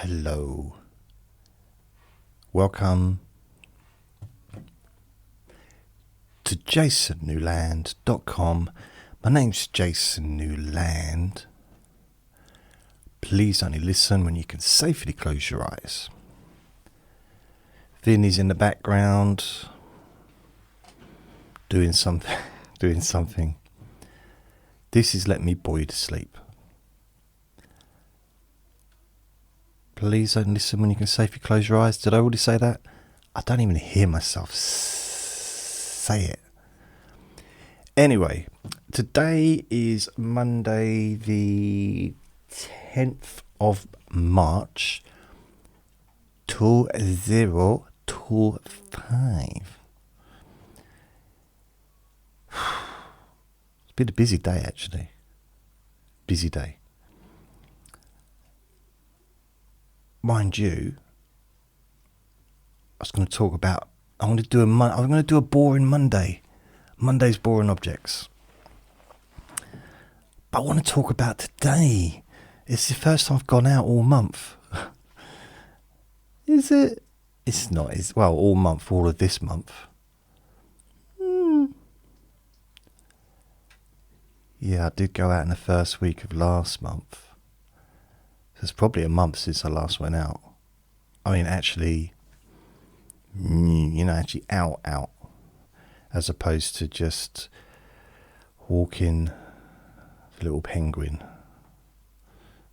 Hello. Welcome to jasonnewland.com. My name's Jason Newland. Please only listen when you can safely close your eyes. Vinny's in the background doing something. This is Let Me Bore You to Sleep. Please don't listen when you can safely close your eyes. Did I already say that? I don't even hear myself say it. Anyway, today is Monday the 10th of March 2025. It's been a busy day actually. Busy day. Mind you, I was going to talk about. I'm going to do a boring Monday. Monday's boring objects. But I want to talk about today. It's the first time I've gone out all month. Is it? It's not. It's all month, all of this month. Yeah, I did go out in the first week of last month. It's probably a month since I last went out. I mean, actually, actually out, as opposed to just walking the little penguin.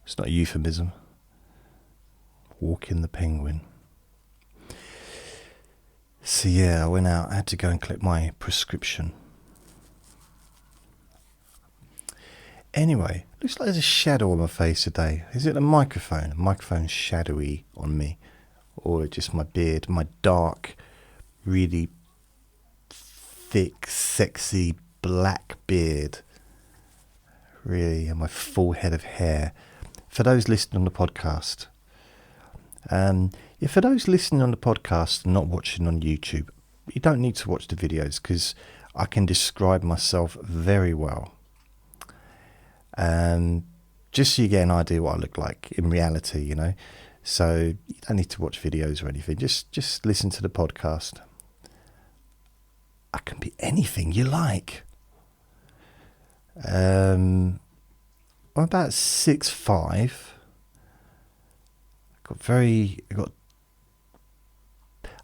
It's not a euphemism. Walking the penguin. So yeah, I went out. I had to go and collect my prescription. Anyway, looks like there's a shadow on my face today. Is it a microphone? A microphone's shadowy on me. Or just my beard, my dark, really thick, sexy black beard. Really, and my full head of hair. For those listening on the podcast. For those listening on the podcast and not watching on YouTube, you don't need to watch the videos because I can describe myself very well. Just so you get an idea what I look like in reality, So you don't need to watch videos or anything. Just listen to the podcast. I can be anything you like. I'm about 6'5".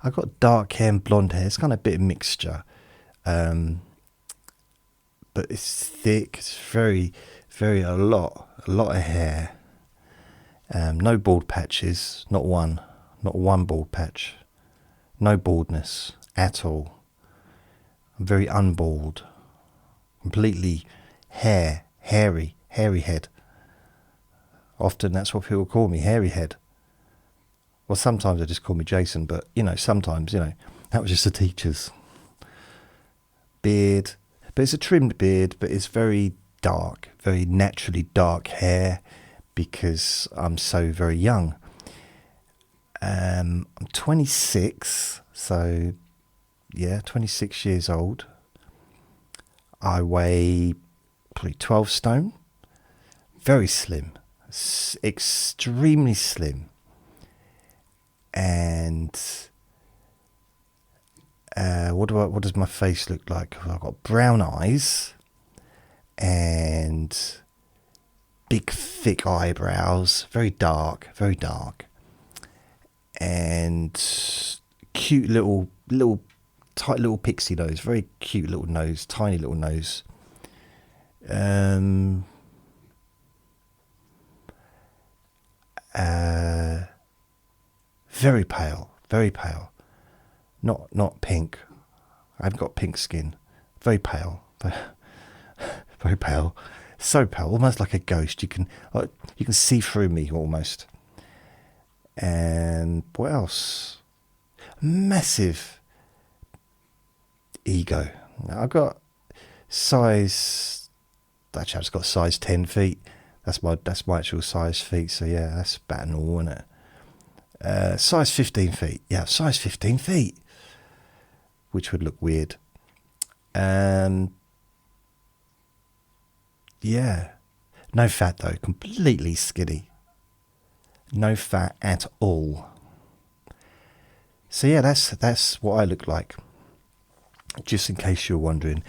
I got dark hair and blonde hair. It's kind of a bit of mixture. But it's thick. It's very, very a lot of hair. No bald patches, not one bald patch. No baldness at all. I'm very unbald. Completely hairy head. Often that's what people call me, hairy head. Well, sometimes they just call me Jason, but, sometimes, that was just the teachers. Beard, but it's a trimmed beard, but it's very dark, very naturally dark hair because I'm so very young. I'm 26, so, 26 years old. I weigh probably 12 stone. Very slim, extremely slim. And what does my face look like? I've got brown eyes and big thick eyebrows, very dark, and cute little tight little pixie nose, very cute little nose, tiny little nose. Very pale. Not pink. I haven't got pink skin. Very pale. Very pale. So pale, almost like a ghost. You can see through me almost. And what else? Massive ego. I've got size. Actually, I've just got size 10 feet. That's my actual size feet. So yeah, that's about normal, isn't it? Size 15 feet. Yeah, size 15 feet. Which would look weird. Yeah. No fat though. Completely skinny. no fat at all. So yeah, that's what I look like, just in case you're wondering.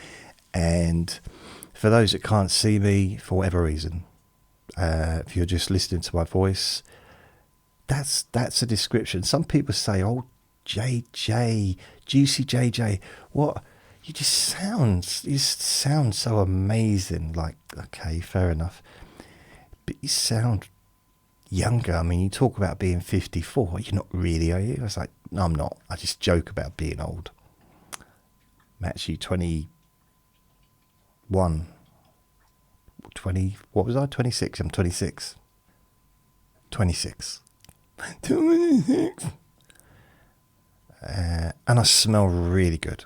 And for those that can't see me for whatever reason, if you're just listening to my voice, that's a description. Some people say, "Oh, JJ, Juicy JJ, what? You just sound so amazing." Like, okay, fair enough, but you sound younger. I mean, you talk about being 54. You're not really, are you? I was like, no, I'm not. I just joke about being old. I'm actually 21. 20, what was I? 26. I'm 26. 26. 26. And I smell really good.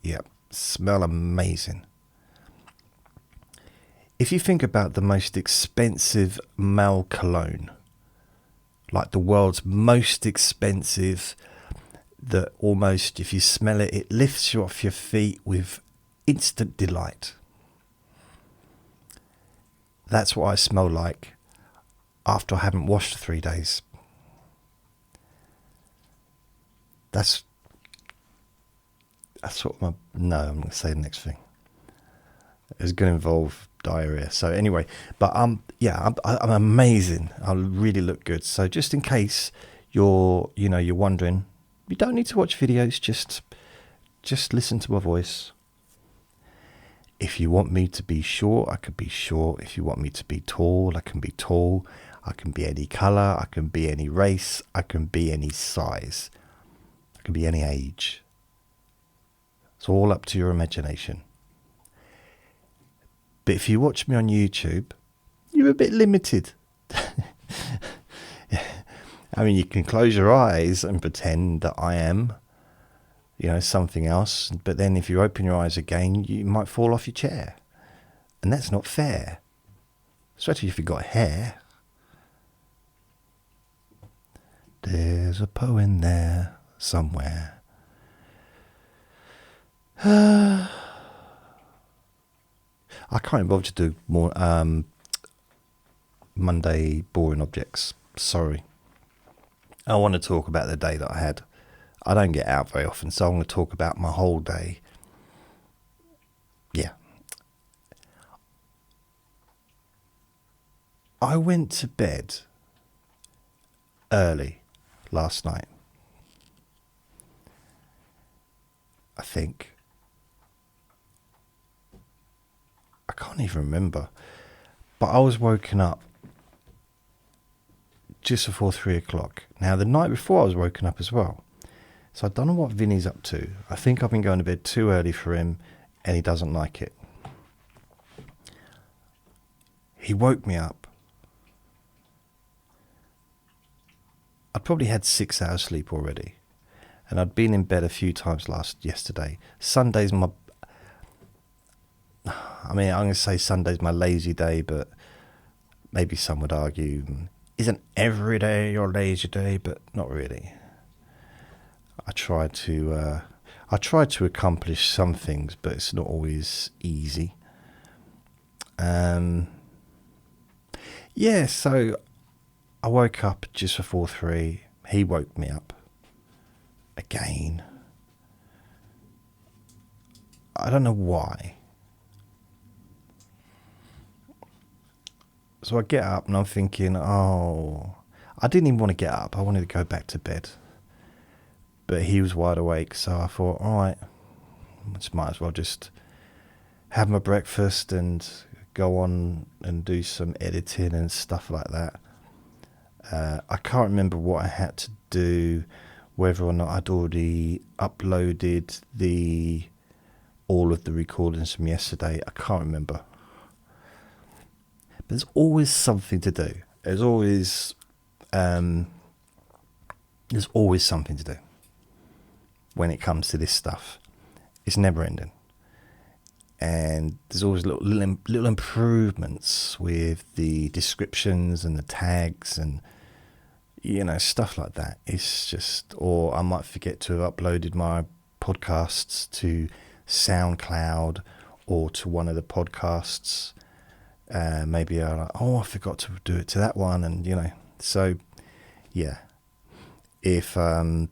Yep, smell amazing. If you think about the most expensive male cologne, like the world's most expensive, that almost, if you smell it, it lifts you off your feet with instant delight. That's what I smell like after I haven't washed for 3 days. That's what I'm going to say the next thing. It's going to involve diarrhea. So anyway, but I'm amazing. I really look good. So just in case you're wondering, you don't need to watch videos. Just listen to my voice. If you want me to be short, I could be short. If you want me to be tall, I can be tall. I can be any color. I can be any race. I can be any size. I can be any age. It's all up to your imagination. But if you watch me on YouTube, you're a bit limited. I mean, you can close your eyes and pretend that I am, something else. But then if you open your eyes again, you might fall off your chair. And that's not fair. Especially if you've got hair. There's a poem there somewhere. I can't bother to do more Monday boring objects. Sorry. I want to talk about the day that I had. I don't get out very often, so I'm going to talk about my whole day. Yeah. I went to bed early last night. I think. I can't even remember. But I was woken up just before 3 o'clock. Now, the night before I was woken up as well. So I don't know what Vinny's up to. I think I've been going to bed too early for him and he doesn't like it. He woke me up. I'd probably had 6 hours sleep already. And I'd been in bed a few times yesterday. Sunday's I'm going to say Sunday's my lazy day, but maybe some would argue, isn't every day your lazy day? But not really. I try to accomplish some things, but it's not always easy. So I woke up just before 3. He woke me up again. I don't know why. So I get up and I'm thinking, I didn't even want to get up. I wanted to go back to bed. But he was wide awake, so I thought, all right, might as well just have my breakfast and go on and do some editing and stuff like that. I can't remember what I had to do, whether or not I'd already uploaded all of the recordings from yesterday. I can't remember. There's always something to do. There's always something to do when it comes to this stuff. It's never ending. And there's always little improvements with the descriptions and the tags and, stuff like that. It's just, or I might forget to have uploaded my podcasts to SoundCloud or to one of the podcasts. Maybe I forgot to do it to that one, and so yeah. If so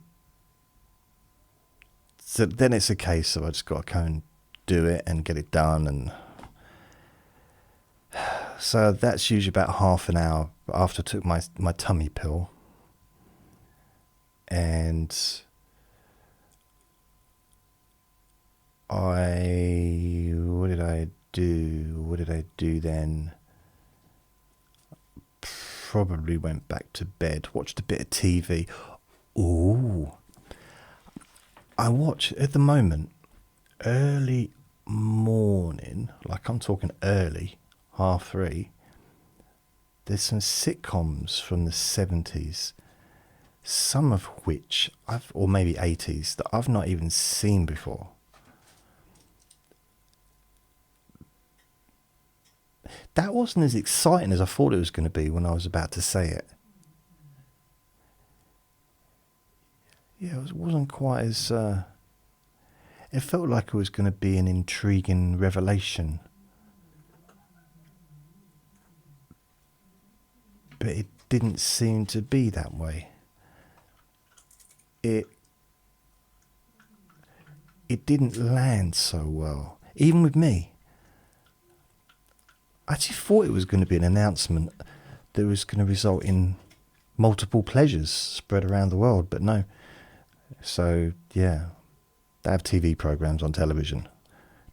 then it's a case of I just got to go and do it and get it done, and so that's usually about half an hour after I took my tummy pill. And what did I do then? Probably went back to bed, watched a bit of TV. Ooh, I watch at the moment early morning, like I'm talking early, 3:30. There's some sitcoms from the 70s, some of which or maybe 80s, that I've not even seen before. That wasn't as exciting as I thought it was going to be when I was about to say it. Yeah, it wasn't quite as... it felt like it was going to be an intriguing revelation. But it didn't seem to be that way. It didn't land so well, even with me. I actually thought it was going to be an announcement that was going to result in multiple pleasures spread around the world, but no. So, yeah, they have TV programs on television.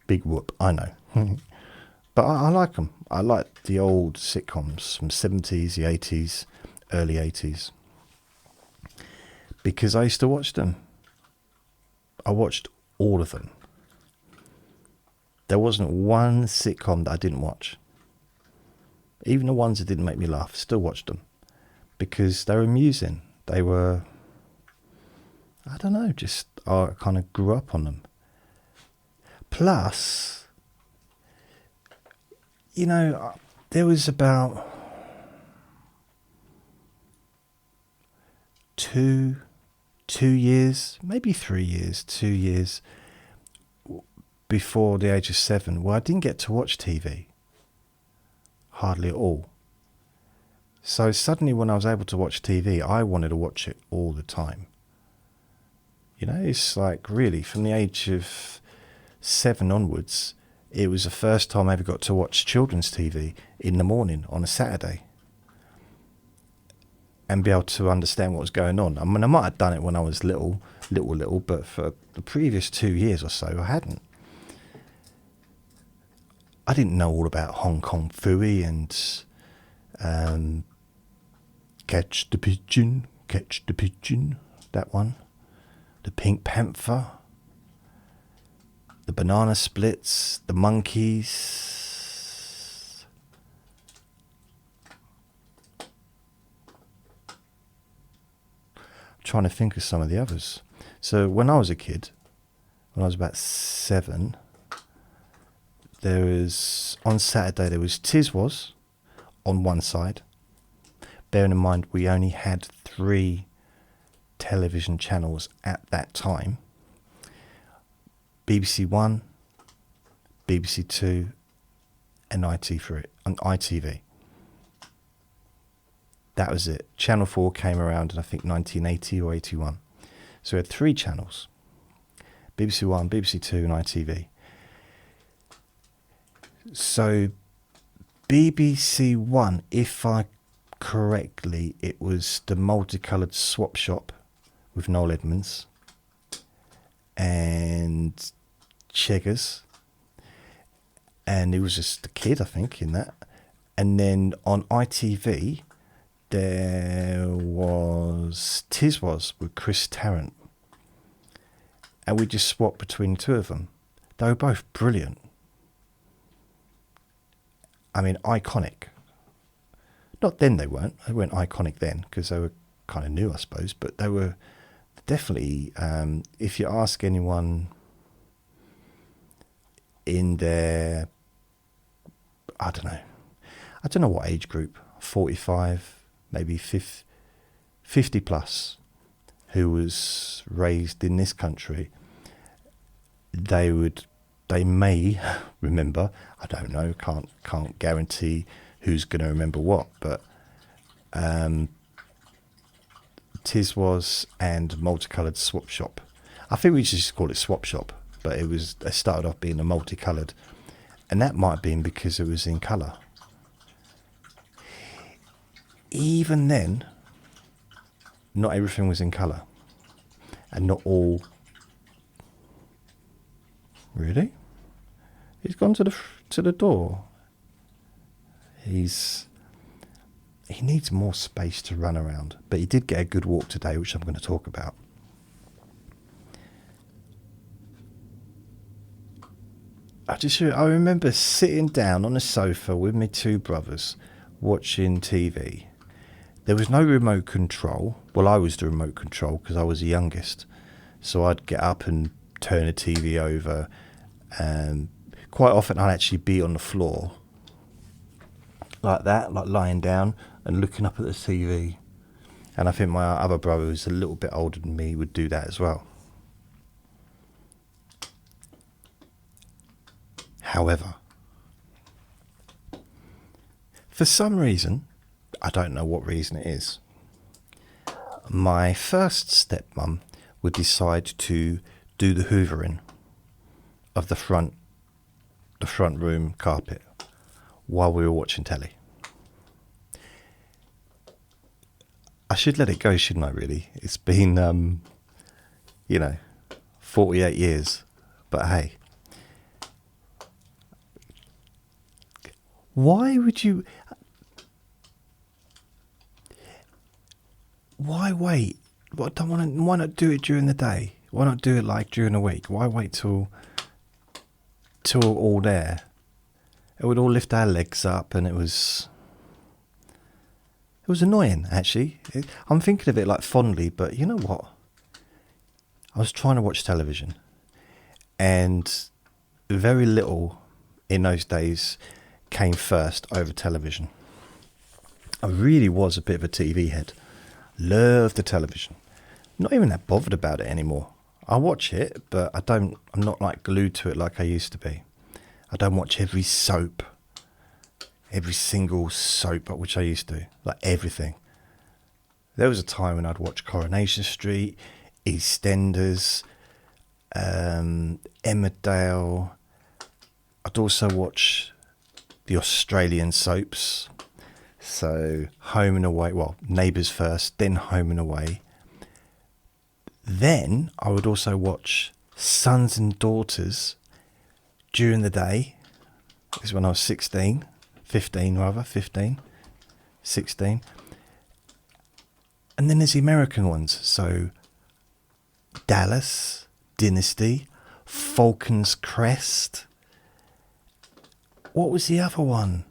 Big whoop, I know. But I like them. I like the old sitcoms from 70s, the 80s, early 80s. Because I used to watch them. I watched all of them. There wasn't one sitcom that I didn't watch. Even the ones that didn't make me laugh, still watched them. Because they were amusing. They were, I don't know, just I kind of grew up on them. Plus, you know, there was about two years, maybe 3 years, 2 years before the age of 7, where I didn't get to watch TV. Hardly at all. So suddenly when I was able to watch TV, I wanted to watch it all the time. You know, it's like really from the age of 7 onwards, it was the first time I ever got to watch children's TV in the morning on a Saturday and be able to understand what was going on. I mean, I might have done it when I was little, but for the previous 2 years or so, I hadn't. I didn't know all about Hong Kong Phooey and Catch the Pigeon, that one. The Pink Panther, the Banana Splits, the Monkeys. I'm trying to think of some of the others. So when I was a kid, when I was about 7, there was, on Saturday, there was Tiz Was on one side. Bearing in mind, we only had 3 television channels at that time. BBC One, BBC Two, and ITV. That was it. Channel 4 came around in, I think, 1980 or 81. So we had 3 channels. BBC One, BBC Two, and ITV. So BBC One, if I correctly, it was the multicoloured swap shop with Noel Edmonds and Cheggers, and it was just a kid, I think, in that. And then on ITV there was Tiz Was with Chris Tarrant, and we just swapped between the 2 of them. They were both brilliant. I mean, iconic. Not then, they weren't iconic then, because they were kind of new, I suppose, but they were definitely, if you ask anyone in their, I don't know what age group, 45, maybe 50 plus, who was raised in this country, they may remember. I don't know, can't guarantee who's going to remember what, but Tiswas and Multicoloured Swap Shop. I think we should just call it Swap Shop, but it started off being a multicoloured, and that might have been because it was in colour. Even then, not everything was in colour, and not all. Really? He's gone to the door. He needs more space to run around, but he did get a good walk today, which I'm going to talk about. I remember sitting down on a sofa with my two brothers watching TV. There was no remote control. Well, I was the remote control because I was the youngest. So I'd get up and turn the TV over. And quite often I'd actually be on the floor. Like that, like lying down and looking up at the TV. And I think my other brother, who's a little bit older than me, would do that as well. However, for some reason, I don't know what reason it is, my first stepmum would decide to do the hoovering of the front room carpet while we were watching telly. I should let it go, shouldn't I, really? It's been, 48 years. But hey, why would you... Why wait? Why not do it during the day? Why not do it like during the week? Why wait till all there? It would all lift our legs up, and it was annoying, actually. I'm thinking of it like fondly, but you know what? I was trying to watch television, and very little in those days came first over television. I really was a bit of a TV head. Loved the television. Not even that bothered about it anymore. I watch it, but I'm not like glued to it like I used to be. I don't watch every single soap, which I used to, like everything. There was a time when I'd watch Coronation Street, EastEnders, Emmerdale. I'd also watch the Australian soaps. So Home and Away, well, Neighbours first, then Home and Away. Then I would also watch Sons and Daughters during the day. This is when I was 16. And then there's the American ones. So Dallas, Dynasty, Falcon's Crest. What was the other one?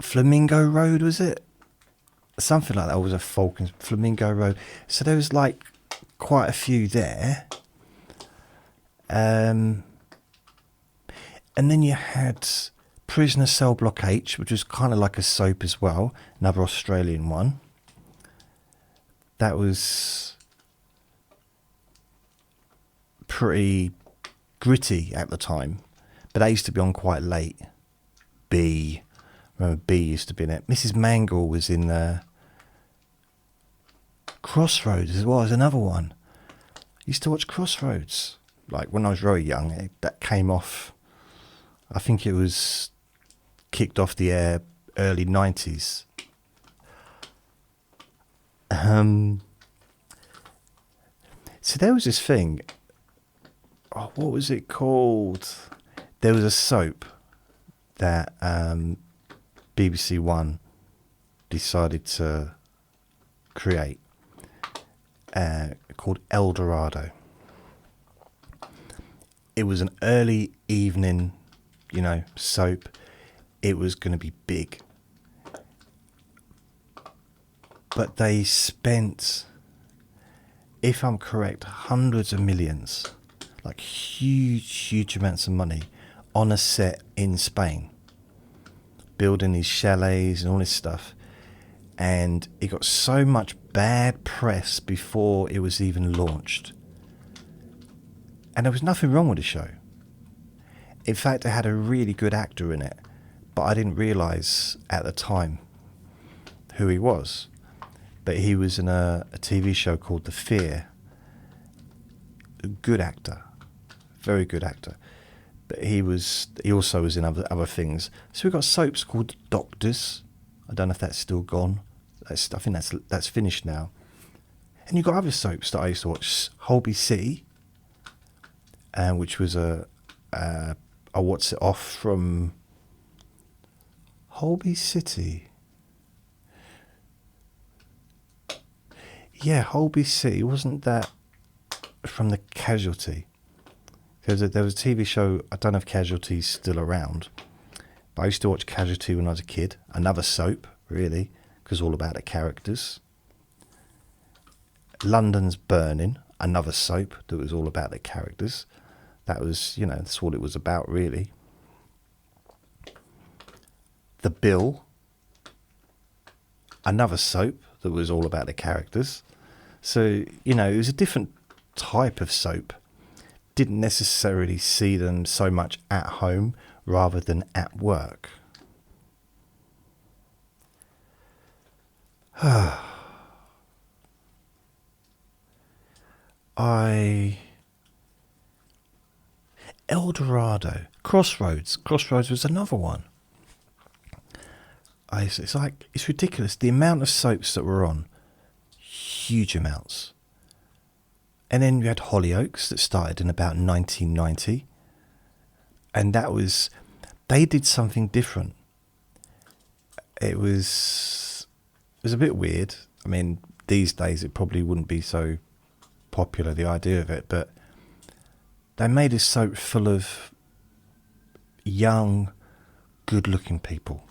Flamingo Road, was it? Something like that. It was a Flamingo Road. So there was like quite a few there. And then you had Prisoner Cell Block H, which was kind of like a soap as well. Another Australian one. That was pretty gritty at the time. But that used to be on quite late. B. Remember B used to be in it. Mrs. Mangle was in Crossroads as well as another one. I used to watch Crossroads. Like when I was very young, that came off. I think it was kicked off the air early 90s. So there was this thing. Oh, what was it called? There was a soap that BBC One decided to create called El Dorado. It was an early evening, soap. It was going to be big. But they spent, if I'm correct, hundreds of millions, like huge amounts of money on a set in Spain, building these chalets and all this stuff. And it got so much bad press before it was even launched. And there was nothing wrong with the show. In fact, it had a really good actor in it, but I didn't realise at the time who he was. but he was in a TV show called The Fear. A good actor, very good actor. But he also was in other things. So we've got soaps called Doctors. I don't know if that's still gone. I think that's finished now. And you've got other soaps that I used to watch. Holby City, which was a what's it off from Holby City. Yeah, Holby City. Wasn't that from The Casualty? There was a TV show, I don't know if Casualty's still around, but I used to watch Casualty when I was a kid. Another soap, really, because all about the characters. London's Burning, another soap that was all about the characters. That was, that's what it was about, really. The Bill, another soap that was all about the characters. So, it was a different type of soap. Didn't necessarily see them so much at home rather than at work. Eldorado, Crossroads was another one. It's ridiculous the amount of soaps that were on. Huge amounts. And then you had Hollyoaks that started in about 1990. And they did something different. It was a bit weird. I mean, these days it probably wouldn't be so popular, the idea of it, but they made a soap full of young, good-looking people.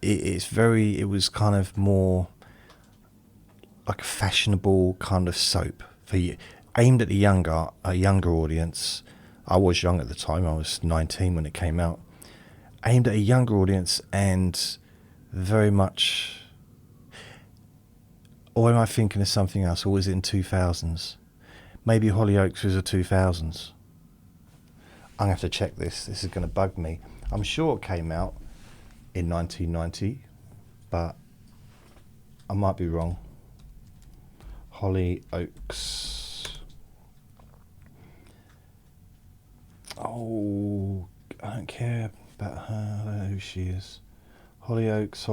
It was kind of more like a fashionable kind of soap aimed at a younger audience. I was young at the time. I was 19 when it came out. Aimed at a younger audience and very much... Or am I thinking of something else? Or was it in 2000s? Maybe Hollyoaks was the 2000s. I'm going to have to check this. This is going to bug me. I'm sure it came out in 1990, but I might be wrong. Hollyoaks. Oh, I don't care about her. I don't know who she is. Hollyoaks.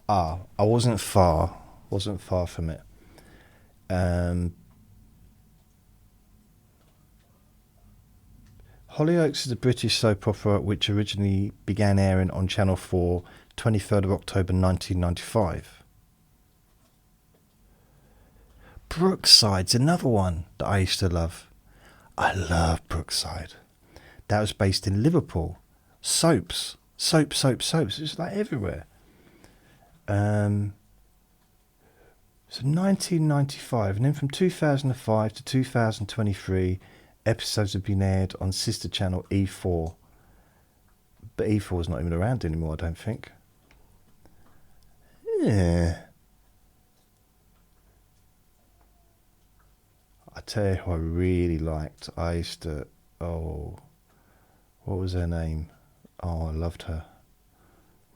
I wasn't far from it. Hollyoaks is a British soap opera which originally began airing on Channel 4, 23rd of October 1995. Brookside's another one that I used to love. I love Brookside. That was based in Liverpool. Soaps. It's like everywhere. So 1995, and then from 2005 to 2023, episodes have been aired on sister channel E4. But E4 is not even around anymore, I don't think. Yeah. I tell you who I really liked. I used to... Oh, what was her name? Oh, I loved her.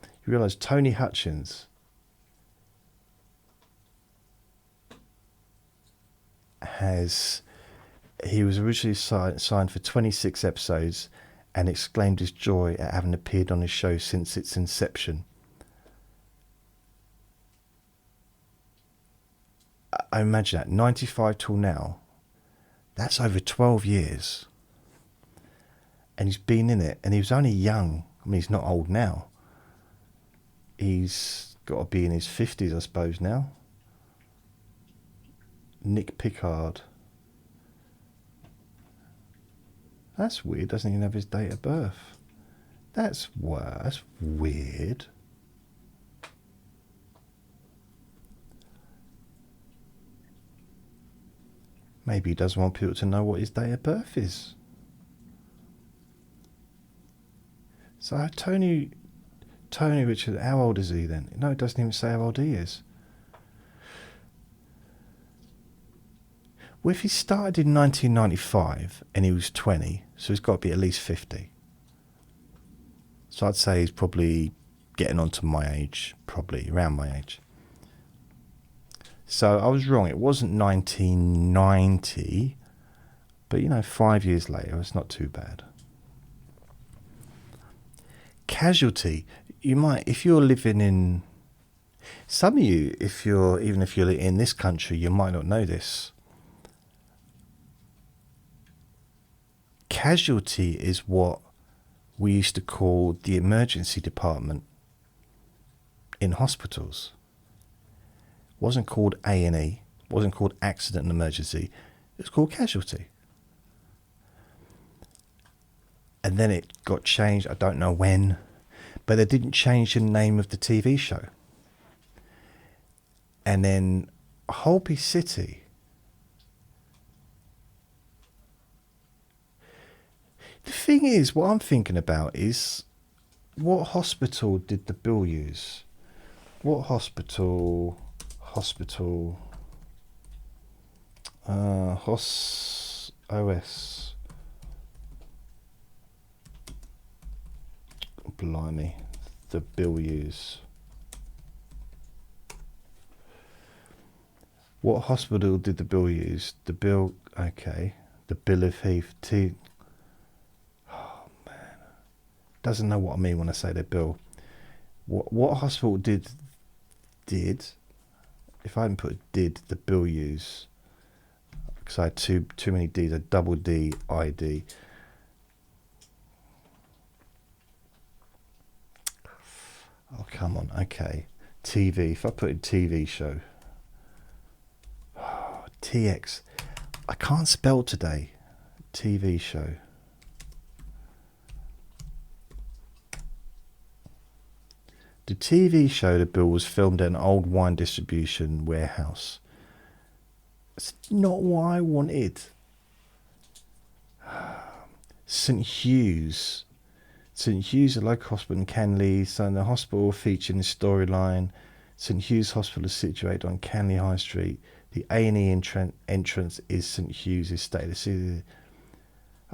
You realise Tony Hutchins he was originally signed for 26 episodes and exclaimed his joy at having appeared on his show since its inception. I imagine that, 95 till now. That's over 12 years. And he's been in it, and he was only young. I mean, he's not old now. He's got to be in his 50s, I suppose, now. Nick Pickard. That's weird, doesn't even have his date of birth. That's weird. Maybe he doesn't want people to know what his date of birth is. So Tony Richard, how old is he then? No, it doesn't even say how old he is. Well, if he started in 1995 and he was 20, so he's got to be at least 50. So I'd say he's probably getting on to my age, probably around my age. So I was wrong. It wasn't 1990, but 5 years later, it's not too bad. Casualty. You might, if you're living in, some of you, even if you're in this country, you might not know this. Casualty is what we used to call the emergency department in hospitals. It wasn't called A&E, wasn't called accident and emergency, it was called casualty. And then it got changed, I don't know when, but they didn't change the name of the TV show. And then Holby City, the thing is, what I'm thinking about is, what hospital did the bill use? What hospital, OS. Blimey, the bill use. What hospital did the bill use? The bill, okay. The Bill of Heath. Oh, man. Doesn't know what I mean when I say the bill. What hospital did, if I hadn't put did, the bill use? Because I had too many D's, a double D, ID. Oh, come on. Okay. TV. If I put in TV show. Oh, TX. I can't spell today. TV show. The TV show, The Bill, was filmed at an old wine distribution warehouse. It's not what I wanted. St. Hugh's. St. Hugh's, a local hospital in Canley. So the hospital featured in the storyline. St. Hugh's Hospital is situated on Canley High Street. The A&E entrance is St. Hugh's Estate.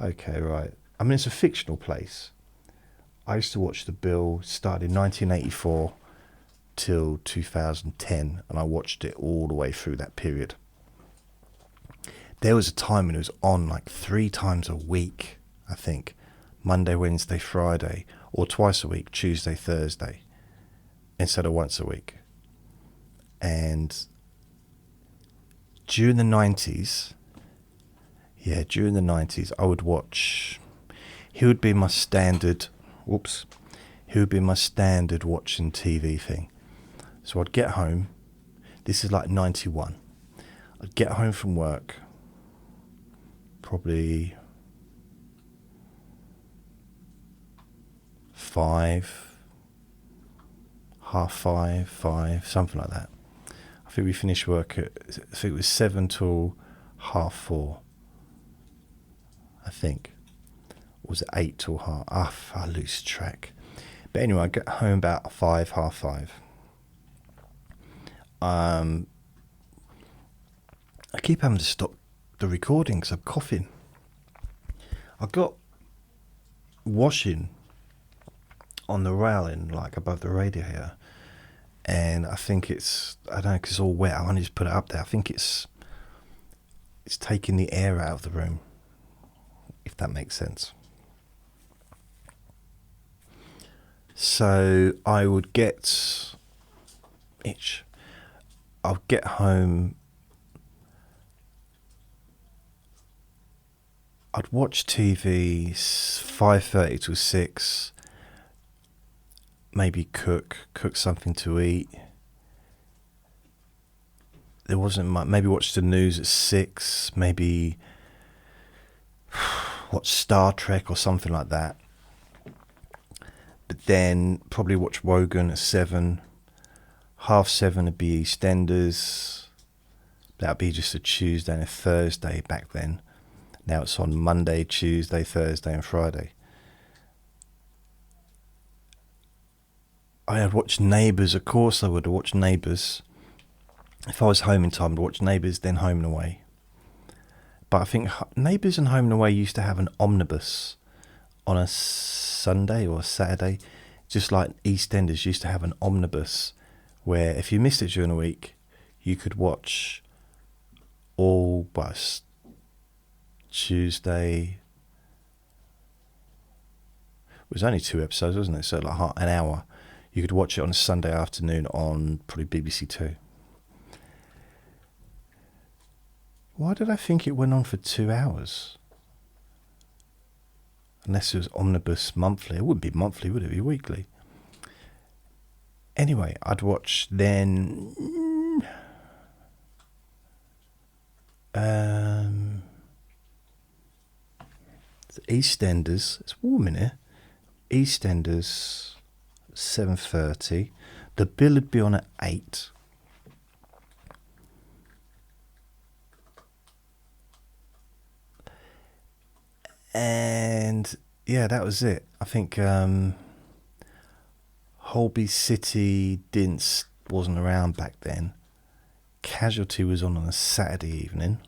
Okay, right. I mean, it's a fictional place. I used to watch The Bill, started in 1984 till 2010, and I watched it all the way through that period. There was a time when it was on like 3 times a week, I think. Monday, Wednesday, Friday, or twice a week, Tuesday, Thursday, instead of once a week. And during the 90s, I would watch, he would be my standard watching TV thing. So I'd get home, this is like 91, I'd get home from work, probably 5, half 5, something like that. I think we finished work at, I think it was 7 till half 4, I think. Or was it 8 till half? I lose track. But anyway, I get home about 5, half 5. I keep having to stop the recording because I'm coughing. I got washing on the railing, like above the radiator, and I think it's, I don't know, because it's all wet. I want to just put it up there. I think it's taking the air out of the room, if that makes sense. So I would get itch. I'll get home. I'd watch TV 5:30 till 6. Maybe cook something to eat. There wasn't much. Maybe watch the news at 6. Maybe watch Star Trek or something like that. But then probably watch Wogan at 7. 7:30 would be EastEnders. That'd be just a Tuesday and a Thursday back then. Now it's on Monday, Tuesday, Thursday and Friday. I'd watch Neighbours, of course I would watch Neighbours. If I was home in time, I'd watch Neighbours, then Home and Away. But I think Neighbours and Home and Away used to have an omnibus on a Sunday or a Saturday. Just like EastEnders used to have an omnibus where if you missed it during the week, you could watch all but Tuesday. It was only 2 episodes, wasn't it? So like an hour. You could watch it on a Sunday afternoon on probably BBC Two. Why did I think it went on for 2 hours? Unless it was omnibus monthly. It wouldn't be monthly, would it? Be weekly. Anyway, I'd watch then EastEnders. It's warm in here. EastEnders 7:30. The bill would be on at 8. And yeah, that was it. I think Holby City wasn't around back then. Casualty was on a Saturday evening.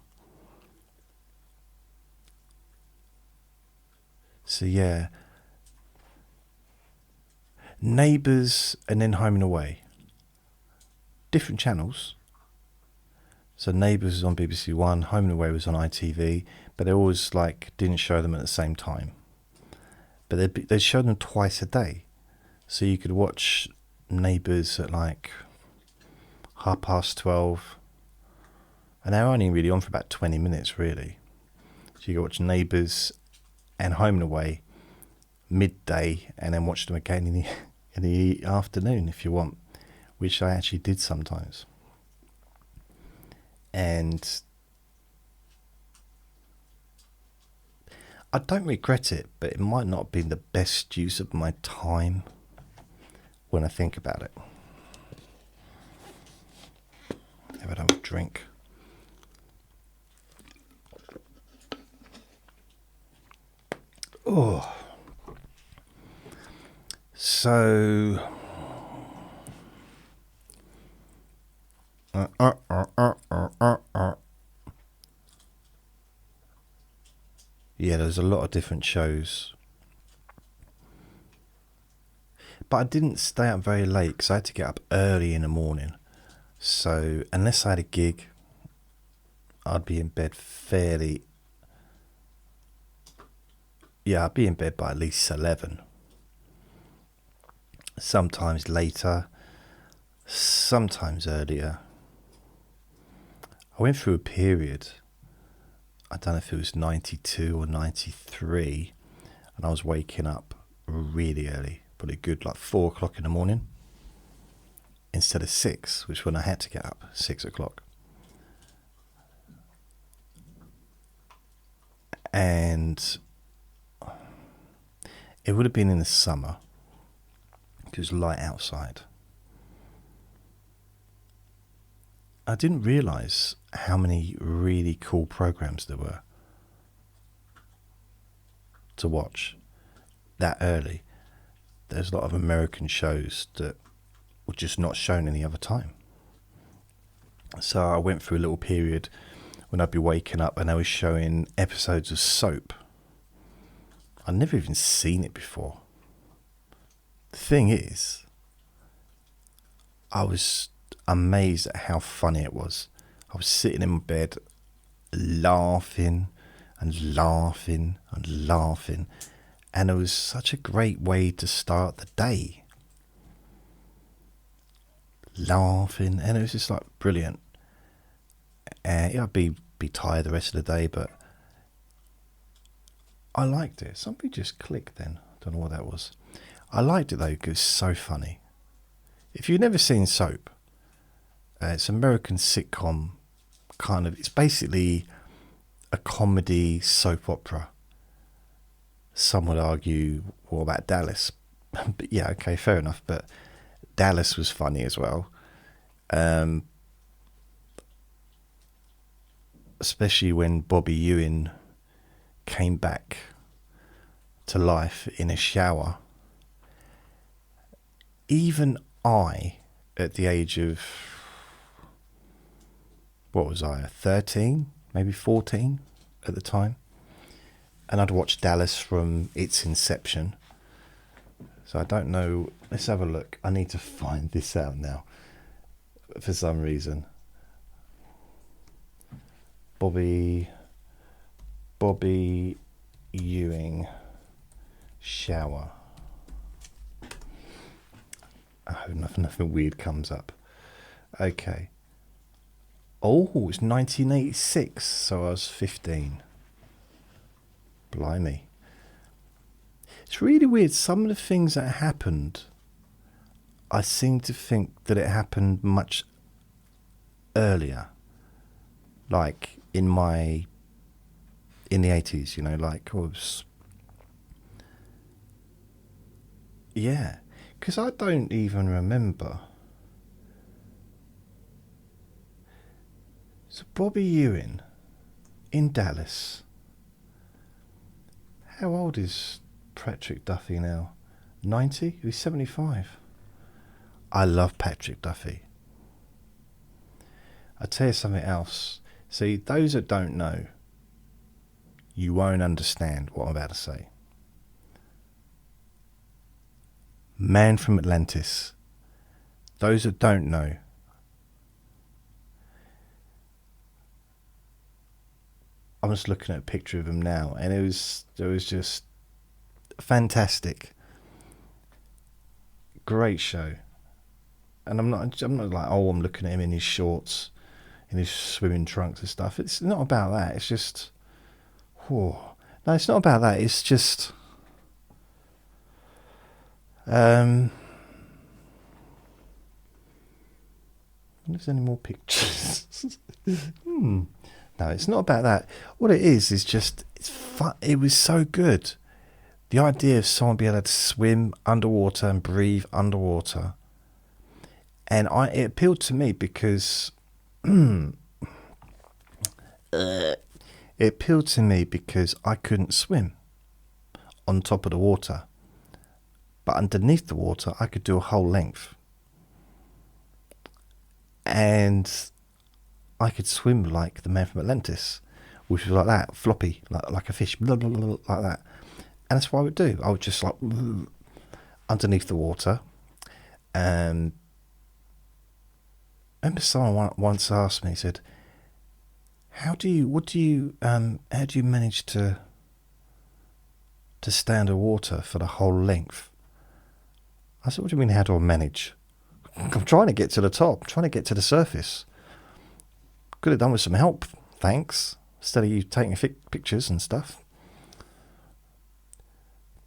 So yeah, Neighbours and then Home and Away. Different channels. So Neighbours was on BBC One, Home and Away was on ITV, but they always didn't show them at the same time. But they'd show them twice a day. So you could watch Neighbours at 12:30. And they're only really on for about 20 minutes, really. So you could watch Neighbours and Home and Away midday, and then watch them again in the afternoon if you want, which I actually did sometimes. And I don't regret it, but it might not have been the best use of my time when I think about it. Have another drink. Oh. So yeah, there's a lot of different shows. But I didn't stay up very late because I had to get up early in the morning. So unless I had a gig, I'd be in bed I'd be in bed by at least 11. Sometimes later, sometimes earlier. I went through a period, I don't know if it was 92 or 93, and I was waking up really early, probably good 4 o'clock in the morning, instead of 6, which when I had to get up, 6 o'clock. And it would have been in the summer, because it was light outside. I didn't realise how many really cool programs there were to watch that early. There's a lot of American shows that were just not shown any other time. So I went through a little period when I'd be waking up and they were showing episodes of soap. I'd never even seen it before. The thing is, I was amazed at how funny it was. I was sitting in bed laughing and laughing and laughing, and it was such a great way to start the day. Laughing, and it was just brilliant. And I'd be tired the rest of the day, but I liked it. Something just clicked then. I don't know what that was. I liked it though because it's so funny. If you've never seen Soap, it's an American sitcom kind of. It's basically a comedy soap opera. Some would argue, what about Dallas? But yeah, okay, fair enough. But Dallas was funny as well. Especially when Bobby Ewing came back to life in a shower. Even I, at the age of, what was I, 13, maybe 14 at the time, and I'd watched Dallas from its inception So I don't know. Let's have a look. I need to find this out now. For some reason. Bobby Ewing shower. I hope nothing weird comes up. Okay. Oh, it's 1986, so I was 15. Blimey. It's really weird. Some of the things that happened, I seem to think that it happened much earlier. Like in the 80s, like I was... Yeah, because I don't even remember. So Bobby Ewing in Dallas. How old is Patrick Duffy now? 90? He's 75. I love Patrick Duffy. I'll tell you something else. See, those that don't know, you won't understand what I'm about to say. Man from Atlantis. Those that don't know, I'm just looking at a picture of him now, and it was just fantastic. Great show. And I'm not like, oh, I'm looking at him in his shorts, in his swimming trunks and stuff. It's not about that. It's just, no, it's not about that. It's just, there's any more pictures? No, it's not about that. What it is just, it's fun. It was so good. The idea of someone being able to swim underwater and breathe underwater. And it appealed to me because it appealed to me because I couldn't swim on top of the water. But underneath the water, I could do a whole length. And I could swim like the man from Atlantis, which was like that, floppy, like a fish, blah, blah, blah, like that. And that's what I would do. I would just like underneath the water. And I remember someone once asked me, he said, how do you manage to stay underwater for the whole length? I said, what do you mean, how do I manage? I'm trying to get to the top, I'm trying to get to the surface. Could have done with some help, thanks. Instead of you taking pictures and stuff.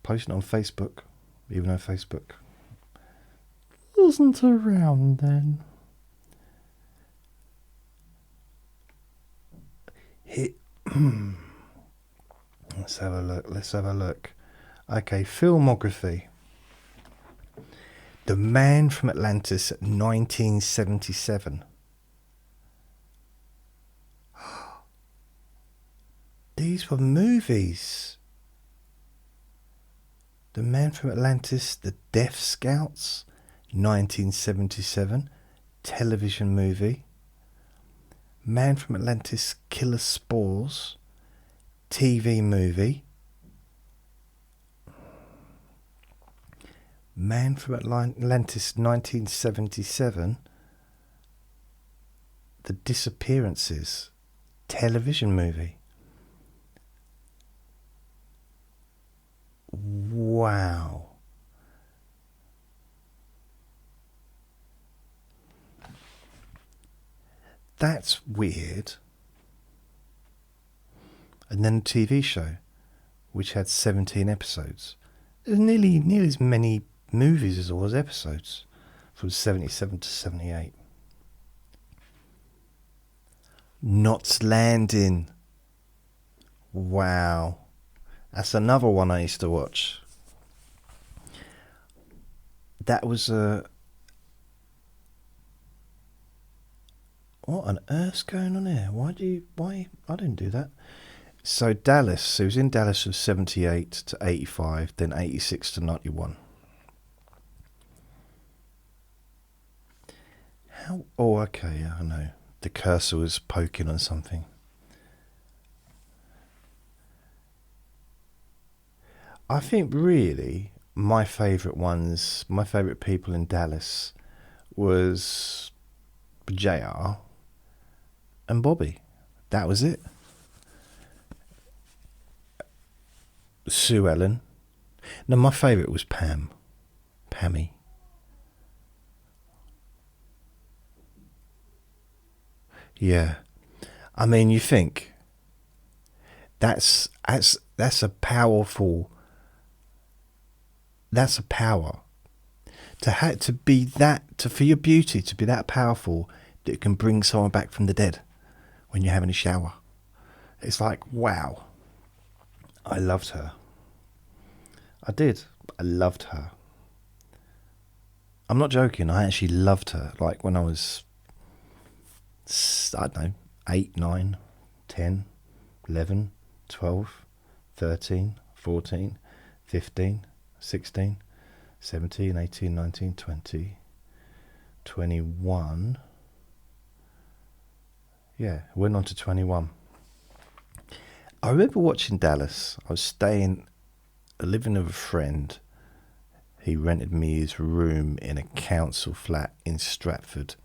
Posting on Facebook, even though Facebook wasn't around then. Let's have a look. Okay, filmography. The Man from Atlantis, 1977. These were movies. The Man from Atlantis, The Death Scouts, 1977, television movie. Man from Atlantis, Killer Spores, TV movie. Man from Atlantis, 1977, The Disappearances, television movie. Wow. That's weird. And then a TV show, which had 17 episodes. There's nearly as many movies as there was episodes, from 77 to 78. Knots Landing. Wow. That's another one I used to watch. That was a... What on earth's going on here? Why? I didn't do that. So Dallas, he was in Dallas from 78 to 85, then 86 to 91. How? Oh, okay, yeah, I know. The cursor was poking on something. I think really my favourite ones, my favourite people in Dallas was JR and Bobby. That was it. Sue Ellen. No, my favourite was Pam. Pammy. Yeah. I mean, you think that's a powerful. That's a power to be that for your beauty to be that powerful that it can bring someone back from the dead when you're having a shower. It's like, wow. I loved her. I did. I loved her. I'm not joking. I actually loved her. Like when I was, I don't know, 8, 9, 10, 11, 12, 13, 14, 15, 16, 17, 18, 19, 20, 21. Yeah, went on to 21. I remember watching Dallas. I was living with a friend. He rented me his room in a council flat in Stratford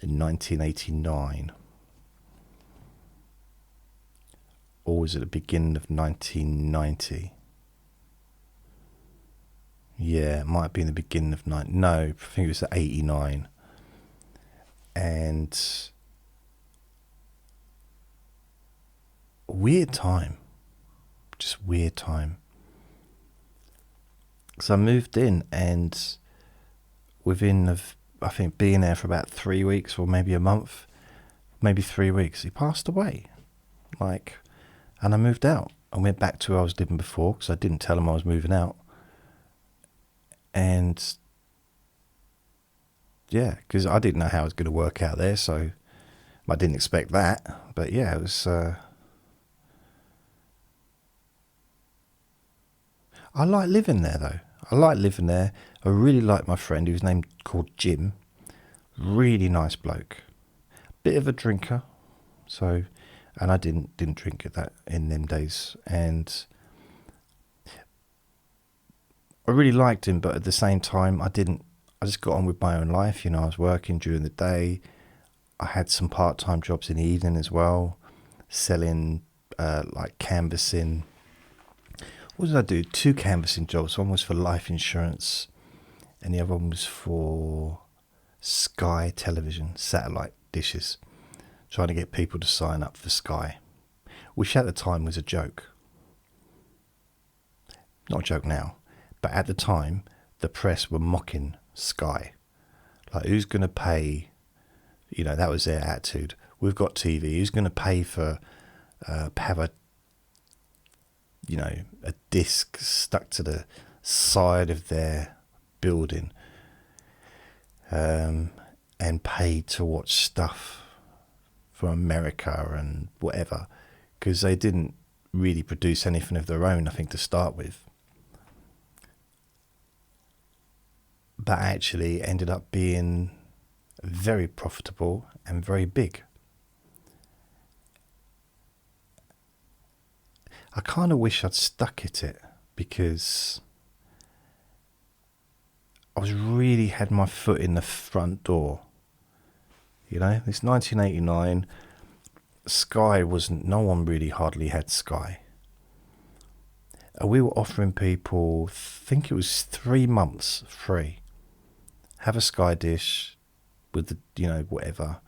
in 1989. Or was it the beginning of 1990? Yeah, it might have been the beginning of no, I think it was 89. And weird time. Just weird time. So I moved in, and within, I think, being there for about 3 weeks or maybe a month, maybe 3 weeks, he passed away. And I moved out. I went back to where I was living before because I didn't tell him I was moving out. And yeah, because I didn't know how it was going to work out there, so I didn't expect that. But yeah, it was. I like living there though. I like living there. I really like my friend. He was called Jim. Really nice bloke. Bit of a drinker, and I didn't drink in them days, and I really liked him, but at the same time, I just got on with my own life. I was working during the day. I had some part-time jobs in the evening as well, selling, like canvassing. What did I do? 2 canvassing jobs. One was for life insurance, and the other one was for Sky Television, satellite dishes, trying to get people to sign up for Sky, which at the time was a joke. Not a joke now. But at the time, the press were mocking Sky. Like, who's going to pay? That was their attitude. We've got TV. Who's going to pay for have a disc stuck to the side of their building, and pay to watch stuff from America and whatever, because they didn't really produce anything of their own, I think, to start with. But actually ended up being very profitable and very big. I kind of wish I'd stuck at it, because I was really had my foot in the front door. It's 1989. Sky no one really hardly had Sky. We were offering people, I think it was 3 months free. Have a Sky dish with the, whatever,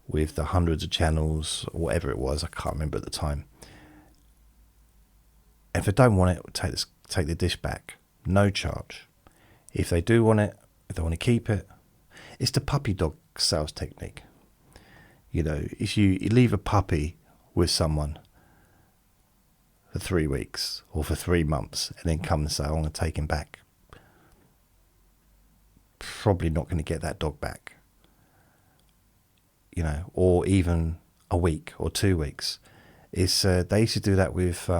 with the hundreds of channels, or whatever it was, I can't remember at the time. If they don't want it, take the dish back, no charge. If they do want it, if they want to keep it, it's the puppy dog sales technique. If you leave a puppy with someone for 3 weeks or for 3 months and then come and say, I want to take him back, probably not going to get that dog back. Or even a week or 2 weeks. They used to do that with,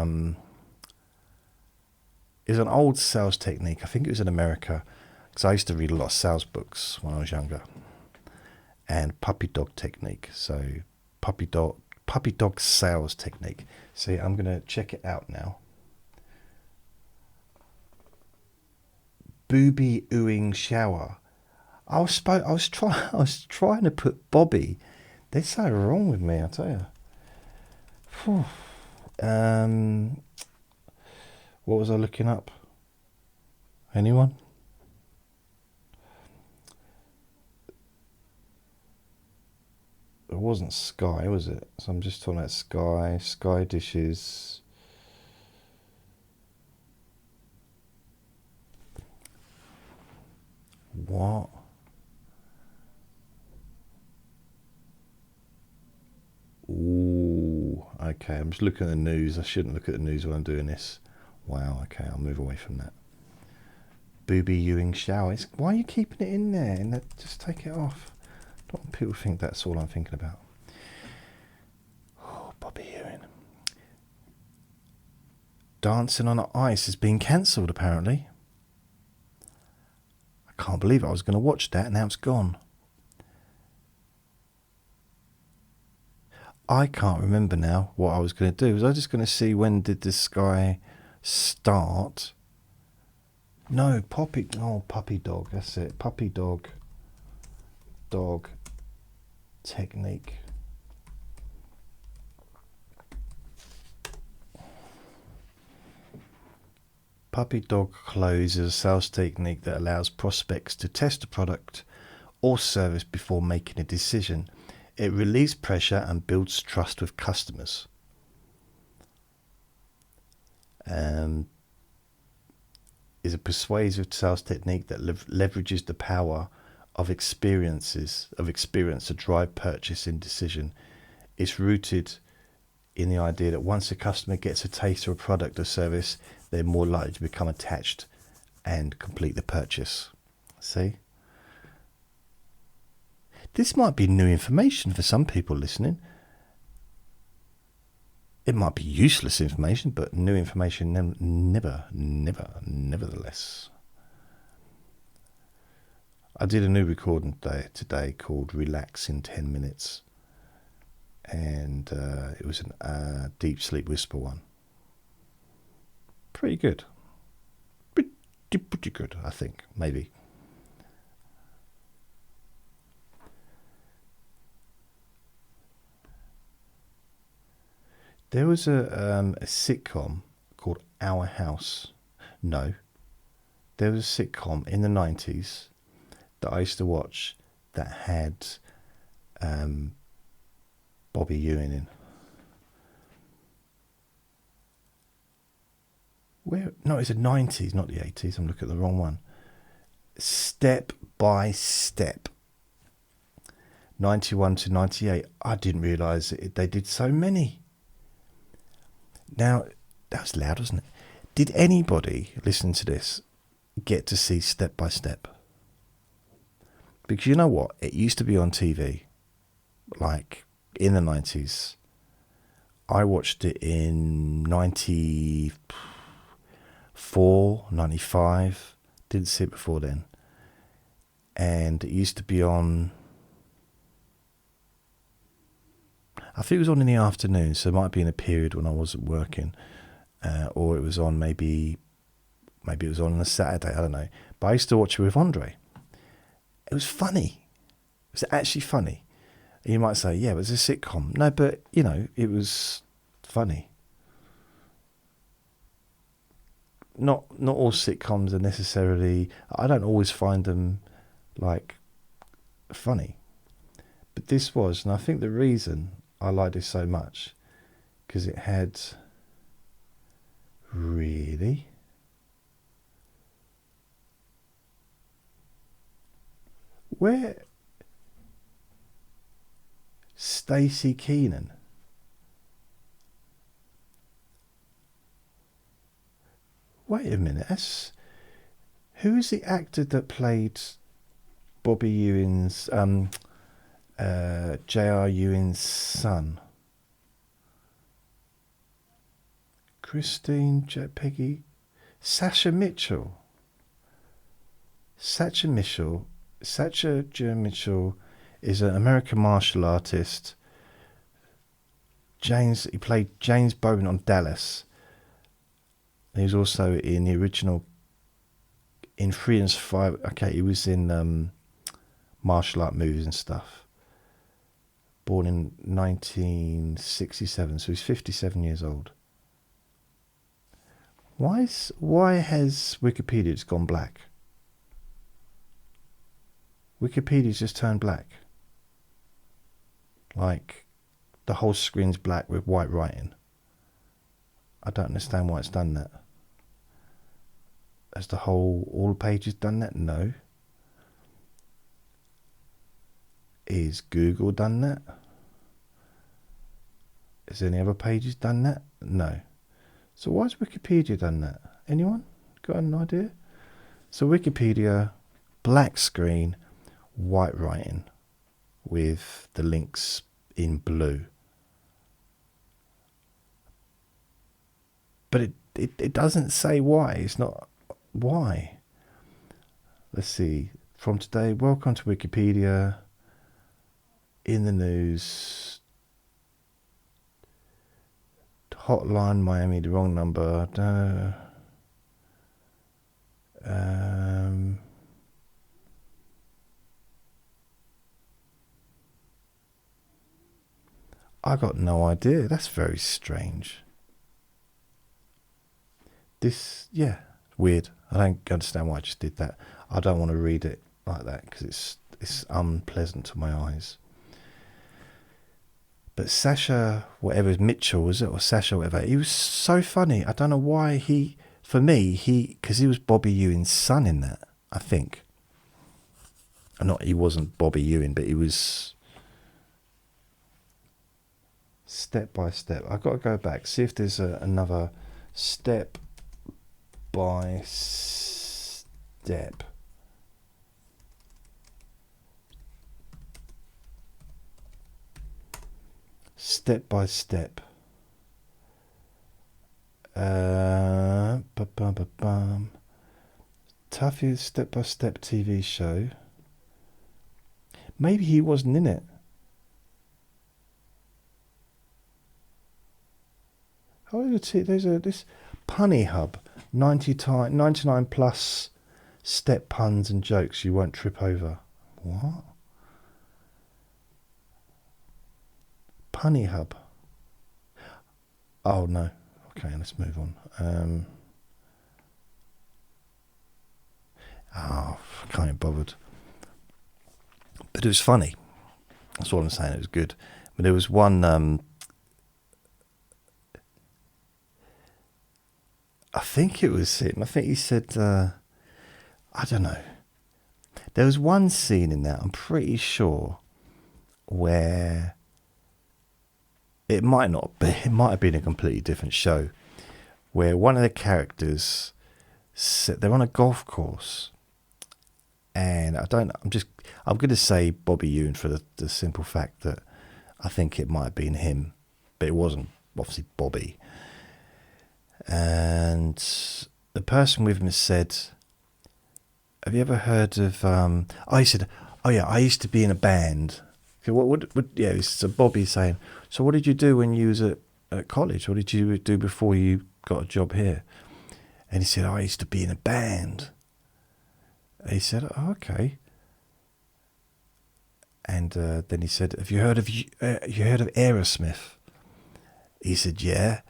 it's an old sales technique. I think it was in America, because I used to read a lot of sales books when I was younger. And puppy dog technique. So puppy dog sales technique. See, I'm going to check it out now. Booby oohing shower. I was trying to put Bobby. They're so wrong with me, I tell you. Phew. What was I looking up? Anyone? It wasn't Sky, was it? So I'm just talking about Sky dishes. What? Ooh, okay. I'm just looking at the news. I shouldn't look at the news when I'm doing this. Wow, okay, I'll move away from that. Booby Ewing shower. Why are you keeping it in there? Just take it off. Don't want people think that's all I'm thinking about. Oh, Bobby Ewing. Dancing on Ice has been cancelled, apparently. I can't believe it. I was going to watch that, and now it's gone. I can't remember now what I was going to do. Was I just going to see when did this guy start? No, puppy dog. That's it. Puppy dog technique. Puppy dog close is a sales technique that allows prospects to test a product or service before making a decision. It relieves pressure and builds trust with customers. Is a persuasive sales technique that leverages the power of experience to drive purchase and decision. It's rooted in the idea that once a customer gets a taste of a product or service, they're more likely to become attached and complete the purchase. See? This might be new information for some people listening. It might be useless information, but new information nevertheless. I did a new recording today called Relax in 10 Minutes. And it was a deep sleep whisper one. Pretty good. Pretty good, I think, maybe. There was a sitcom called Our House. No. There was a sitcom in the 90s that I used to watch that had Bobby Ewing in. No, it's the 90s, not the 80s. I'm looking at the wrong one. Step by Step. 91 to 98. I didn't realise they did so many. Now, that was loud, wasn't it? Did anybody listen to this get to see Step by Step? Because you know what? It used to be on TV, like in the 90s. I watched it in 94, 95. Didn't see it before then. And it used to be on... I think it was on in the afternoon, so it might be in a period when I wasn't working, or it was on maybe it was on a Saturday, I don't know. But I used to watch it with Andre. It was funny. It was actually funny. And you might say, yeah, it was a sitcom. No, but, it was funny. Not all sitcoms are necessarily... I don't always find them, funny. But this was, and I think the reason I liked it so much, because it had... Really? Where... Stacey Keenan. Wait a minute, who is the actor that played Bobby Ewing's, J.R. Ewing's son? Christine, Peggy, Sacha Mitchell. Sacha Mitchell is an American martial artist. He played James Bowen on Dallas. He was also in the original in 3 and 5. Okay, he was in martial art movies and stuff. Born in 1967, so he's 57 years old. Why has Wikipedia just gone black? Wikipedia's just turned black. Like, the whole screen's black with white writing. I don't understand why it's done that. Has all the pages done that? No. Is Google done that? Has any other pages done that? No. So why has Wikipedia done that? Anyone got an idea? So Wikipedia, black screen, white writing with the links in blue. But it doesn't say why. It's not why. Let's see. From today, welcome to Wikipedia. In the news. Hotline Miami, the wrong number. I got no idea. That's very strange. This, yeah, weird. I don't understand why I just did that. I don't want to read it like that because it's unpleasant to my eyes. But Sasha, whatever, Mitchell, was it? Or Sasha, whatever. He was so funny. I don't know why because he was Bobby Ewing's son in that, I think. He wasn't Bobby Ewing, but he was step by step. I've got to go back, see if there's another step by step. Step by step. Tuffy's step by step TV show. Maybe he wasn't in it. There's this punny hub, 99 plus step puns and jokes you won't trip over. What? Punny hub. Oh no. Okay, let's move on. I can't be bothered. But it was funny. That's all I'm saying. It was good. But there was one. I think it was him. I think he said. I don't know. There was one scene in that. I'm pretty sure where it might not be. It might have been a completely different show. Where one of the characters, they're on a golf course. And I'm going to say Bobby Ewing for the simple fact that I think it might have been him, but it wasn't obviously Bobby. And the person with him said, have you ever heard of, he said, oh yeah, I used to be in a band. So Bobby's saying, so what did you do when you was at college? What did you do before you got a job here? And he said, I used to be in a band. He said, oh, okay. And then he said, have you heard of Aerosmith? He said, yeah.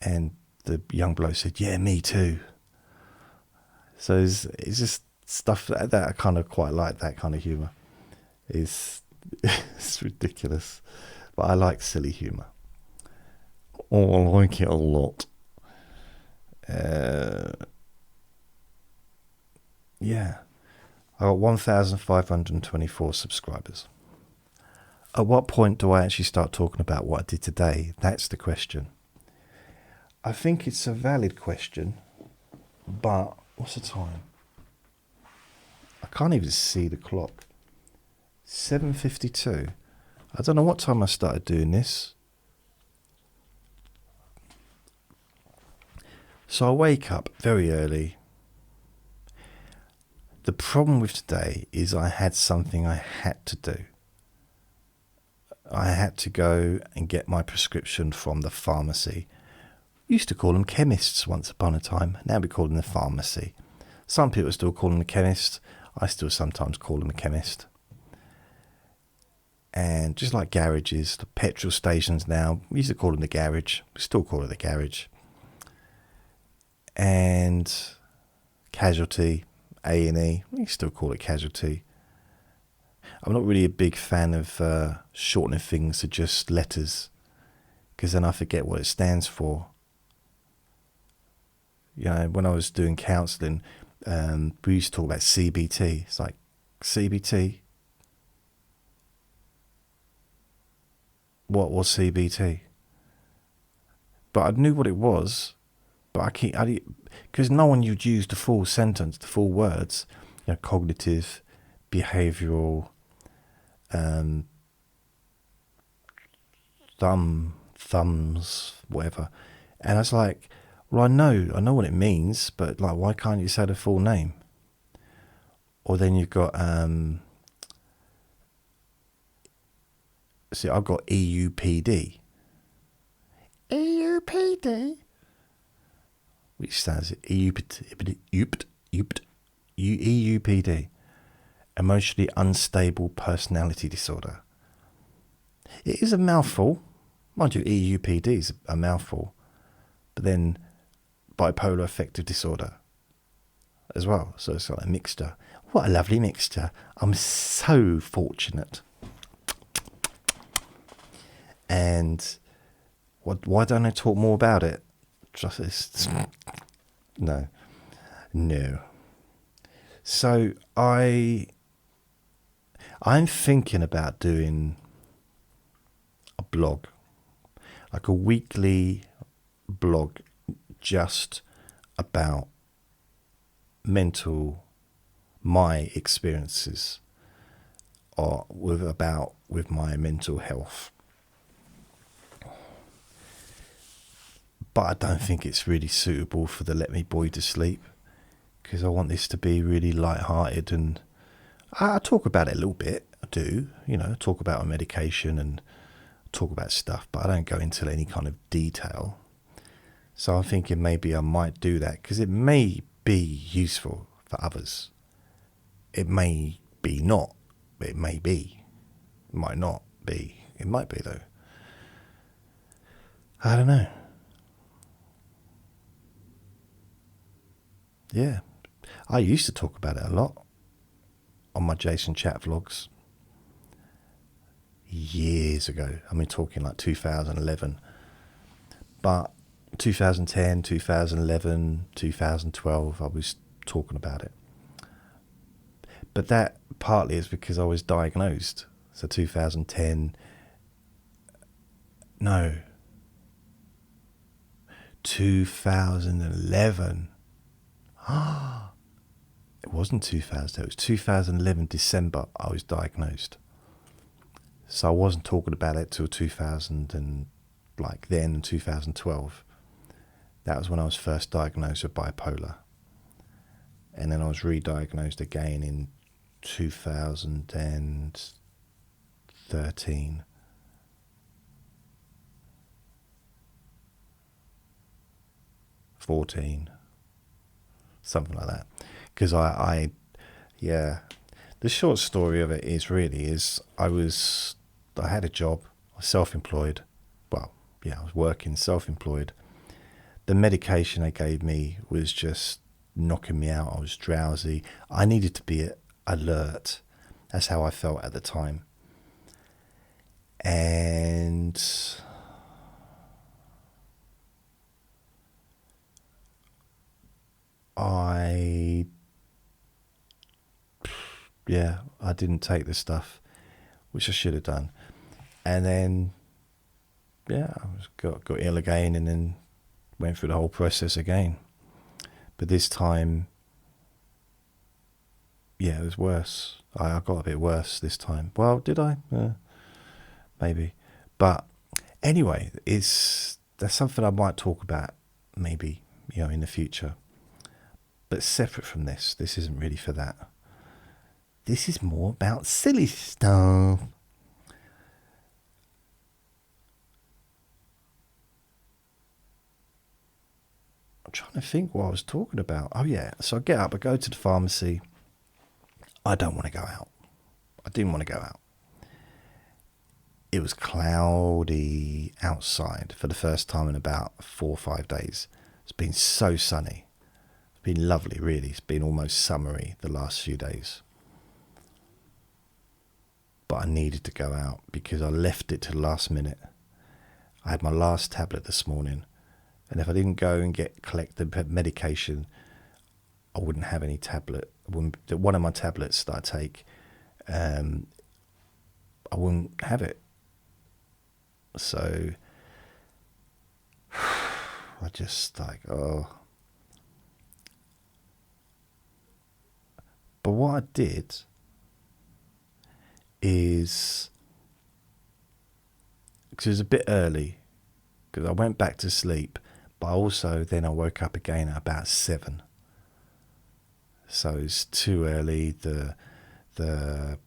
And the young bloke said, yeah, me too. So it's just stuff that I kind of quite like, that kind of humour. It's ridiculous. But I like silly humour. Oh, I like it a lot. Yeah, I got 1,524 subscribers. At what point do I actually start talking about what I did today? That's the question. I think it's a valid question, but what's the time? I can't even see the clock. 7:52. I don't know what time I started doing this. So I wake up very early. The problem with today is I had something I had to do. I had to go and get my prescription from the pharmacy. We used to call them chemists once upon a time. Now we call them the pharmacy. Some people still call him the chemist. I still sometimes call him the chemist. And just like garages, the petrol stations now, we used to call them the garage. We still call it the garage. And casualty, A&E, we still call it casualty. I'm not really a big fan of shortening things to just letters, because then I forget what it stands for. You know, when I was doing counselling, we used to talk about CBT. It's like, CBT? What was CBT? But I knew what it was, but because no one would use the full sentence, the full words, you know, cognitive, behavioural, thumbs, whatever. And I was like, well, I know what it means, but like, why can't you say the full name? Or then you've got, see, I've got EUPD. EUPD? Which stands for EUPD. Emotionally unstable personality disorder. It is a mouthful. Mind you, EUPD is a mouthful. But then bipolar affective disorder as well. So it's like a mixture. What a lovely mixture. I'm so fortunate. And why don't I talk more about it? Just no. So I'm thinking about doing a blog, like a weekly blog, just about my experiences, or with my mental health. But I don't think it's really suitable for the Let Me Bore You to Sleep, because I want this to be really light-hearted, and I talk about it a little bit. I do, talk about my medication and talk about stuff, but I don't go into any kind of detail. So I'm thinking maybe I might do that, because it may be useful for others. It may be not. It may be. It might not be. It might be, though. I don't know. Yeah. I used to talk about it a lot on my Jason Chat vlogs. Years ago. I mean, talking like 2011. But 2010, 2011, 2012, I was talking about it. But that partly is because I was diagnosed. So 2010, no, 2011. It wasn't 2000, it was 2011 December I was diagnosed. So I wasn't talking about it till 2000 and like then 2012. That was when I was first diagnosed with bipolar. And then I was re-diagnosed again in 2013. Something like that. Because the short story of it is I had a job, I was self-employed. Well, yeah, I was working self-employed. The medication they gave me was just knocking me out. I was drowsy. I needed to be alert. That's how I felt at the time. And I didn't take the stuff, which I should have done. And then, I got ill again, and then went through the whole process again. But this time, it was worse. I got a bit worse this time. Well, did I? Maybe. But anyway, that's something I might talk about maybe, in the future. But separate from this isn't really for that. This is more about silly stuff. trying to think what I was talking about. Oh, yeah. So I get up, I go to the pharmacy. I don't want to go out. I didn't want to go out. It was cloudy outside for the first time in about 4 or 5 days. It's been so sunny. It's been lovely, really. It's been almost summery the last few days. But I needed to go out because I left it to the last minute. I had my last tablet this morning, and if I didn't go and collect the medication, I wouldn't have any tablet. One of my tablets that I take, I wouldn't have it. So I just oh. But what I did is, because it was a bit early, because I went back to sleep, but also then I woke up again at about 7. So it's too early. The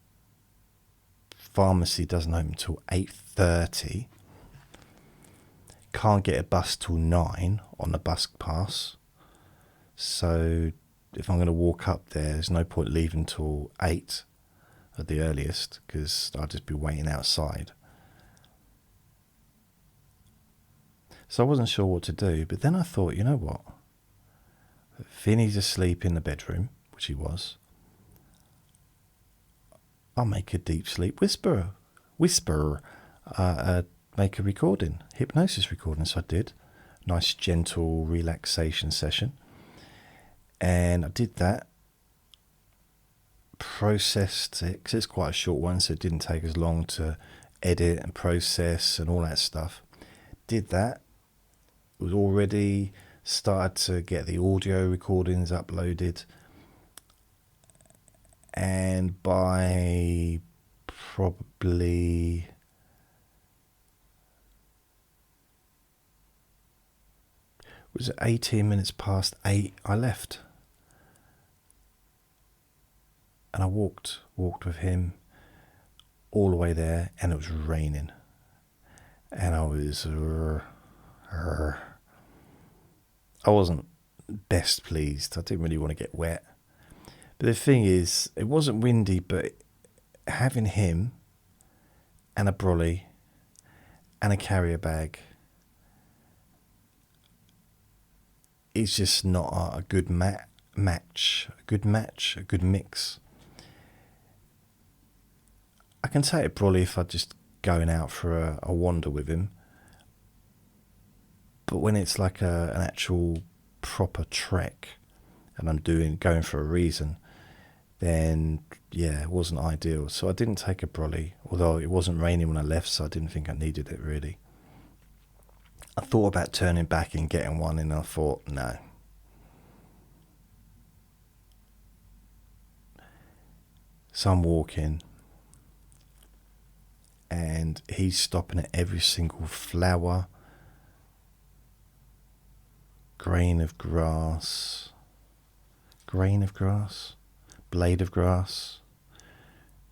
pharmacy doesn't open until 8:30. Can't get a bus till 9 on the bus pass. So if I'm going to walk up there, there's no point leaving till 8 at the earliest, because I'll just be waiting outside. So I wasn't sure what to do, but then I thought, you know what? Vinny's asleep in the bedroom, which he was. I'll make a deep sleep whisperer. Make a recording, hypnosis recording. So I did. Nice, gentle relaxation session. And I did that. Processed it, because it's quite a short one, so it didn't take as long to edit and process and all that stuff. Did that. It was already started to get the audio recordings uploaded. And by probably was it 18 minutes past 8, I left. And I walked with him all the way there, and it was raining. And I wasn't best pleased. I didn't really want to get wet. But the thing is, it wasn't windy, but having him and a brolly and a carrier bag is just not a good match, a good mix. I can take a brolly if I'm just going out for a wander with him. But when it's like an actual proper trek and I'm going for a reason, then yeah, it wasn't ideal. So I didn't take a brolly, although it wasn't raining when I left, so I didn't think I needed it really. I thought about turning back and getting one, and I thought, no. So I'm walking, and he's stopping at every single flower, grain of grass, blade of grass,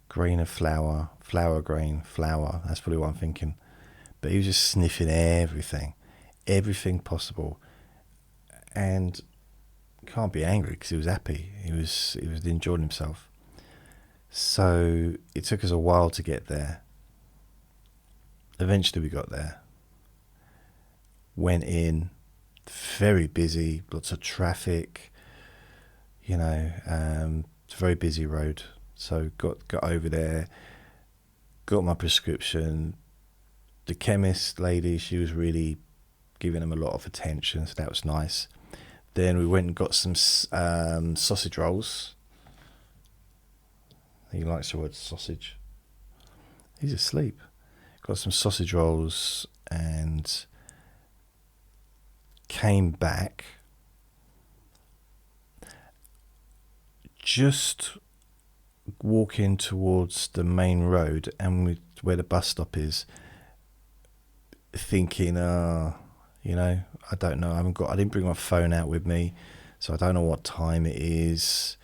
grain of flower, flower grain, flower. That's probably what I'm thinking. But he was just sniffing everything possible, and can't be angry because he was happy. He was enjoying himself. So it took us a while to get there. Eventually we got there. Went in, very busy, lots of traffic. It's a very busy road. So got over there, got my prescription. The chemist lady, she was really giving him a lot of attention, so that was nice. Then we went and got some sausage rolls. He likes the word sausage. He's asleep. Got some sausage rolls and came back. Just walking towards the main road and where the bus stop is, thinking, I don't know. I didn't bring my phone out with me, so I don't know what time it is.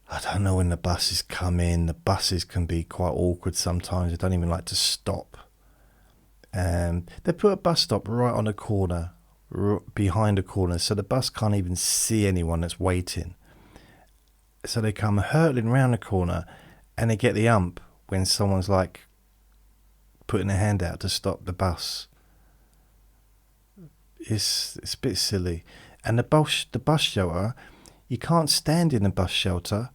I don't know when the buses come in. The buses can be quite awkward sometimes. They don't even like to stop. They put a bus stop right on the corner, behind a corner, so the bus can't even see anyone that's waiting. So they come hurtling round the corner, and they get the ump when someone's like putting their hand out to stop the bus. It's a bit silly. And the bus shelter, you can't stand in the bus shelter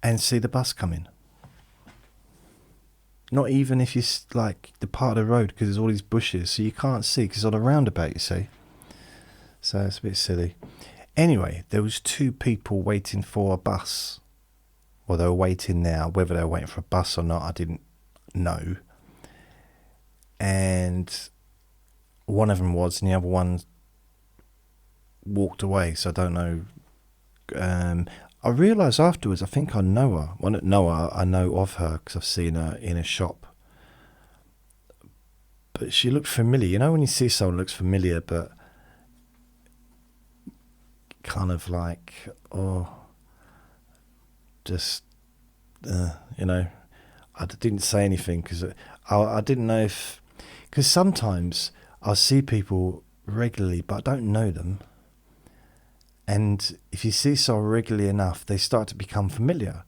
and see the bus coming. Not even if you like the part of the road, because there's all these bushes, so you can't see because it's on a roundabout, you see. So it's a bit silly. Anyway, there was 2 people waiting for a bus. Well, they were waiting now. Whether they were waiting for a bus or not, I didn't know. And one of them was, and the other one walked away. So I don't know. I realised afterwards, I think I know her. Well, not know her, I know of her because I've seen her in a shop. But she looked familiar. You know when you see someone who looks familiar, but kind of like, just, you know, I didn't say anything because I didn't know if, because sometimes I see people regularly, but I don't know them. And if you see someone regularly enough, they start to become familiar.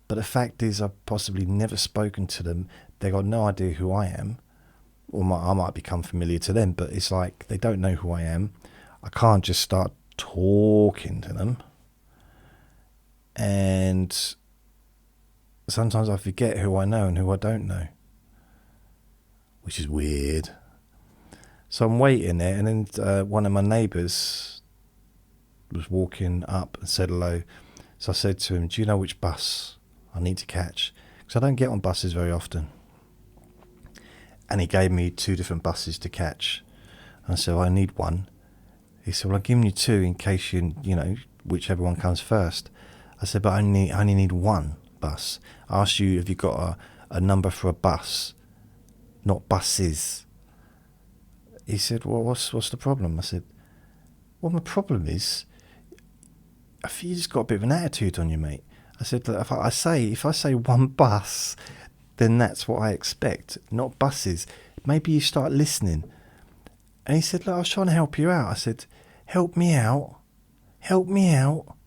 But the fact is, I've possibly never spoken to them. They got no idea who I am. Or I might become familiar to them, but it's like they don't know who I am. I can't just start talking to them. And sometimes I forget who I know and who I don't know, which is weird. So I'm waiting there, and then one of my neighbours was walking up and said hello. So I said to him, do you know which bus I need to catch? Because I don't get on buses very often. And he gave me 2 different buses to catch. And I said, well, I need one. He said, well, I've given you 2 in case you know, whichever one comes first. I said, but I only need 1 bus. I asked you if you got a number for a bus, not buses. He said, well, what's the problem? I said, well, my problem is, I feel you just got a bit of an attitude on you, mate. I said, if I say 1 bus, then that's what I expect, not buses. Maybe you start listening. And he said, look, I was trying to help you out. I said, help me out. Help me out.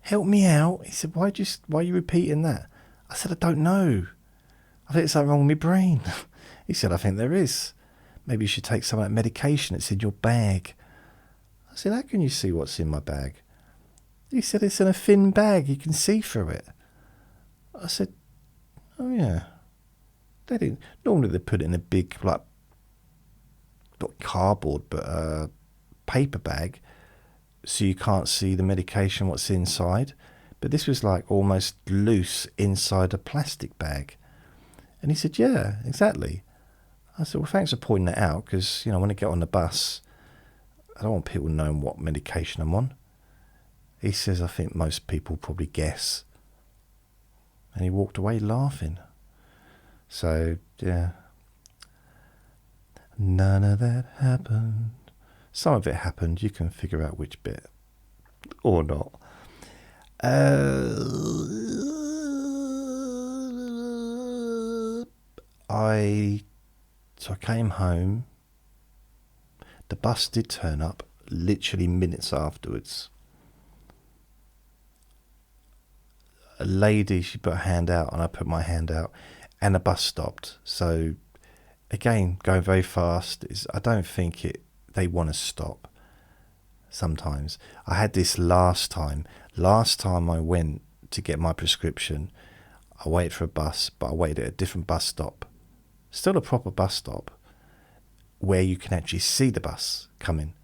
Help me out. He said, why are you repeating that? I said, I don't know. I think it's something wrong with my brain. He said, I think there is. Maybe you should take some of that medication that's in your bag. I said, how can you see what's in my bag? He said, it's in a thin bag. You can see through it. I said, oh yeah. They didn't. Normally they put it in a big, like, not cardboard, but paper bag, so you can't see the medication, what's inside. But this was like almost loose inside a plastic bag. And he said, yeah, exactly. I said, well, thanks for pointing that out, because, you know, when I get on the bus, I don't want people knowing what medication I'm on. He says, I think most people probably guess. And he walked away laughing. So, yeah. None of that happened. Some of it happened. You can figure out which bit. Or not. So I came home. The bus did turn up literally minutes afterwards. A lady, she put her hand out and I put my hand out and the bus stopped. So again, going very fast, I don't think they want to stop sometimes. I had this last time. Last time I went to get my prescription, I waited for a bus, but I waited at a different bus stop. Still a proper bus stop where you can actually see the bus coming.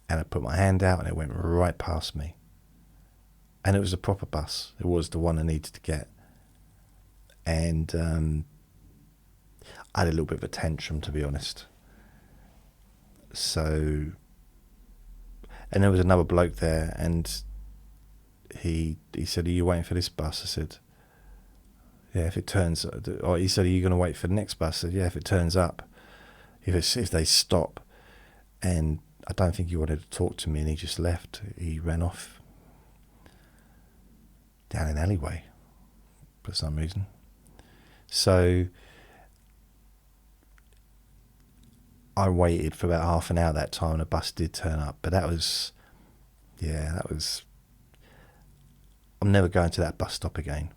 And I put my hand out and it went right past me. And it was a proper bus. It was the one I needed to get. And I had a little bit of a tantrum, to be honest. So, and there was another bloke there, and he said, are you waiting for this bus? I said, yeah, if it turns, or he said, are you going to wait for the next bus? I said, yeah, if it turns up, if they stop. And I don't think he wanted to talk to me, and he just left. He ran off down an alleyway for some reason. So I waited for about half an hour that time and a bus did turn up. But that was, yeah, that was, I'm never going to that bus stop again.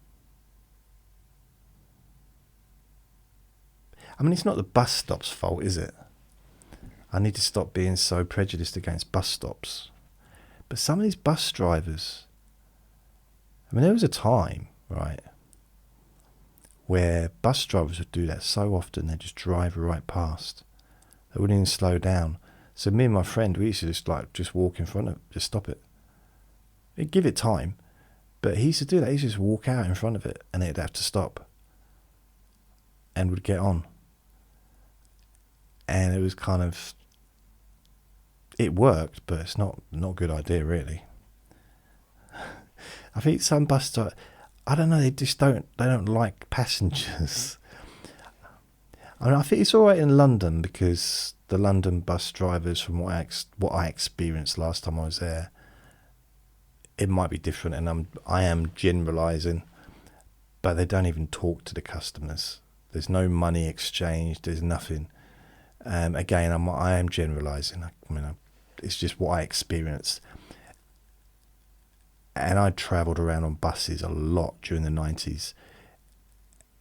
I mean, it's not the bus stop's fault, is it? I need to stop being so prejudiced against bus stops. But some of these bus drivers, I mean, there was a time, right, where bus drivers would do that so often, they'd just drive right past. They wouldn't even slow down. So me and my friend, we used to just walk in front of it, just stop it. He'd give it time, but he used to do that. He used to just walk out in front of it and they'd have to stop and would get on. And it was kind of, it worked, but it's not a good idea, really. I think some bus drivers, I don't know, they don't like passengers. I mean, I think it's all right in London because the London bus drivers, from what I experienced last time I was there, it might be different, and I am generalising, but they don't even talk to the customers. There's no money exchanged. There's nothing. Again, I am generalising. I mean, it's just what I experienced. And I travelled around on buses a lot during the 90s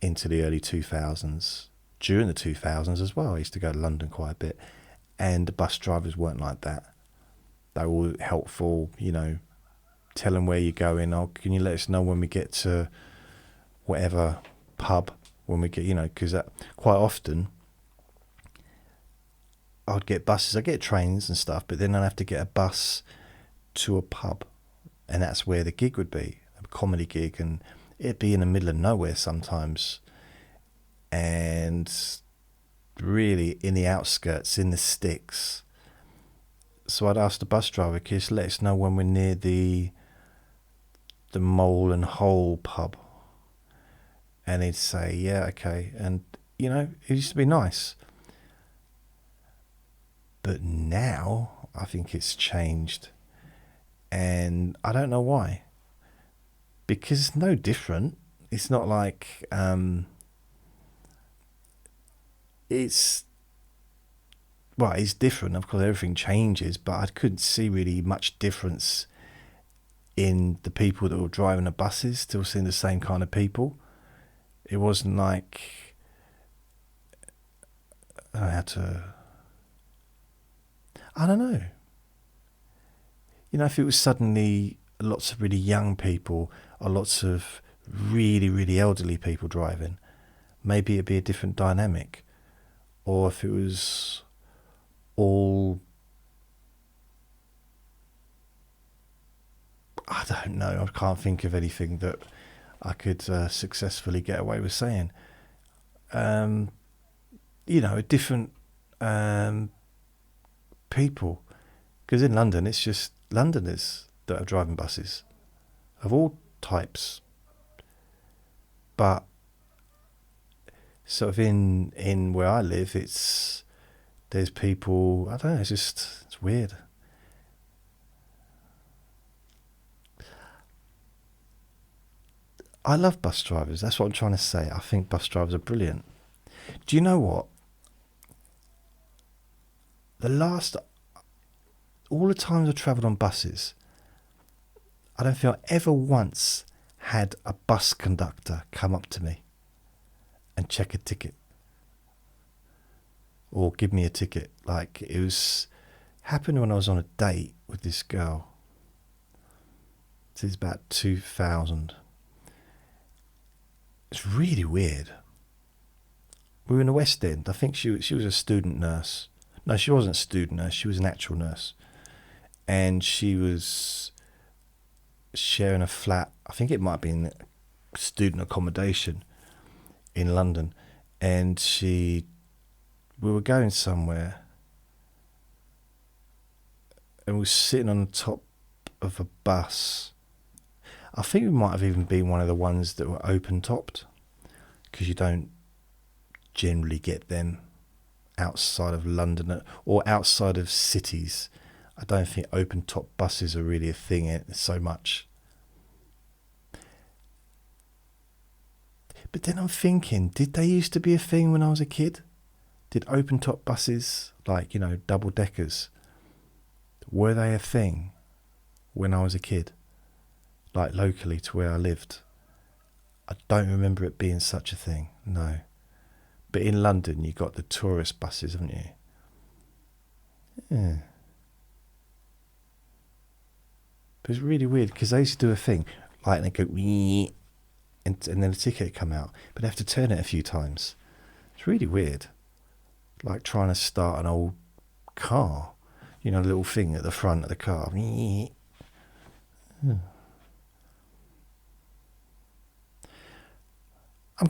into the early 2000s. During the 2000s as well, I used to go to London quite a bit. And the bus drivers weren't like that. They were all helpful, tell them where you're going. Oh, can you let us know when we get to whatever pub, when we get, because quite often I'd get buses, I'd get trains and stuff, but then I'd have to get a bus to a pub. And that's where the gig would be, a comedy gig, and it'd be in the middle of nowhere sometimes. And really in the outskirts, in the sticks. So I'd ask the bus driver, can you just let us know when we're near the Mole and Hole pub? And he'd say, yeah, okay. And, it used to be nice. But now I think it's changed. And I don't know why. Because it's no different. It's not like it's different. Of course, everything changes, but I couldn't see really much difference in the people that were driving the buses, still seeing the same kind of people. It wasn't like I don't know. If it was suddenly lots of really young people or lots of really, really elderly people driving, maybe it'd be a different dynamic. Or if it was all, I don't know, I can't think of anything that I could successfully get away with saying. A different people. Because in London, it's just Londoners that are driving buses of all types. But sort of in where I live, there's people, I don't know, it's weird. I love bus drivers, that's what I'm trying to say. I think bus drivers are brilliant. Do you know what? All the times I've travelled on buses, I don't feel I ever once had a bus conductor come up to me and check a ticket or give me a ticket. Like, it was happened when I was on a date with this girl. This is about 2000. It's really weird. We were in the West End. I think she was a student nurse. No, she wasn't a student nurse. She was an actual nurse. And she was sharing a flat. I think it might have been student accommodation in London. And we were going somewhere. And we were sitting on the top of a bus. I think we might have even been one of the ones that were open-topped, because you don't generally get them outside of London or outside of cities. I don't think open-top buses are really a thing so much. But then I'm thinking, did they used to be a thing when I was a kid? Did open top buses, like, double deckers, were they a thing when I was a kid? Like locally to where I lived? I don't remember it being such a thing, no. But in London, you got the tourist buses, haven't you? Yeah. But it's really weird because they used to do a thing, like they go, and then the ticket would come out, but they have to turn it a few times. It's really weird. Like trying to start an old car, a little thing at the front of the car. Yeah. I'm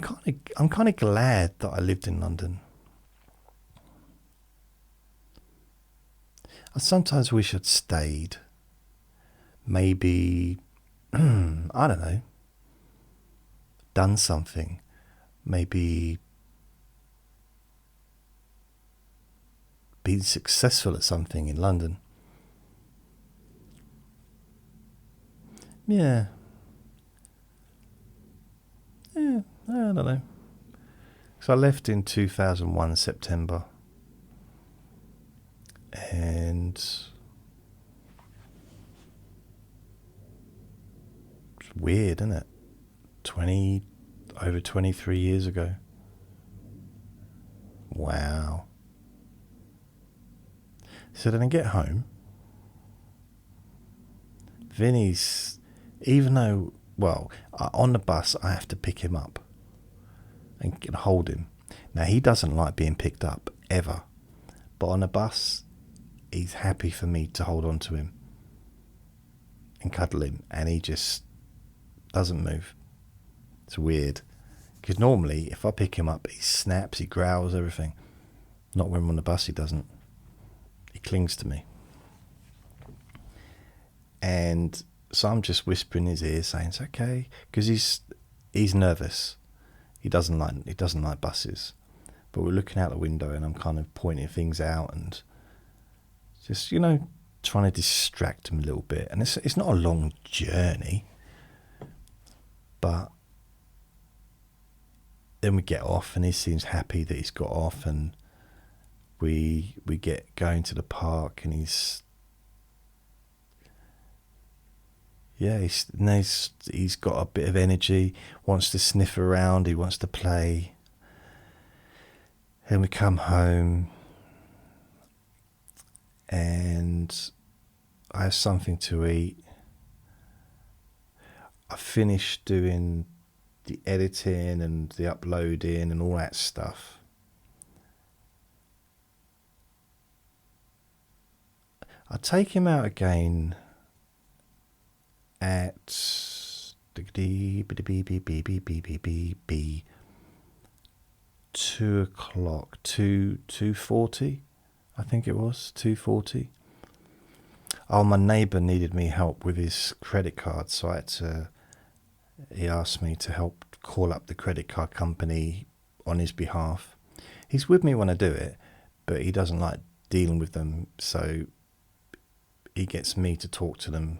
kind of glad that I lived in London. I sometimes wish I'd stayed. Maybe, I don't know, done something. Maybe been successful at something in London. Yeah. I don't know. So I left in 2001 September. And it's weird, isn't it? Over 23 years ago. Wow. So then I get home. Vinny's, even though, on the bus I have to pick him up and hold him. Now he doesn't like being picked up, ever. But on the bus, he's happy for me to hold on to him and cuddle him, and he just doesn't move. It's weird. Because normally, if I pick him up, he snaps, he growls, everything. Not when I'm on the bus, he doesn't. He clings to me. And so I'm just whispering in his ear, saying it's okay, because he's nervous. He doesn't like buses. But we're looking out the window, and I'm kind of pointing things out and just trying to distract him a little bit. And it's not a long journey, but then we get off, and he seems happy that he's got off, and we get going to the park, and he's got a bit of energy, wants to sniff around, he wants to play. Then we come home, and I have something to eat. I finished doing the editing and the uploading and all that stuff. I take him out again at 2 o'clock, 2:40, I think it was 2:40. Oh, my neighbour needed me help with his credit card, so he asked me to help call up the credit card company on his behalf. He's with me when I do it, but he doesn't like dealing with them, so he gets me to talk to them.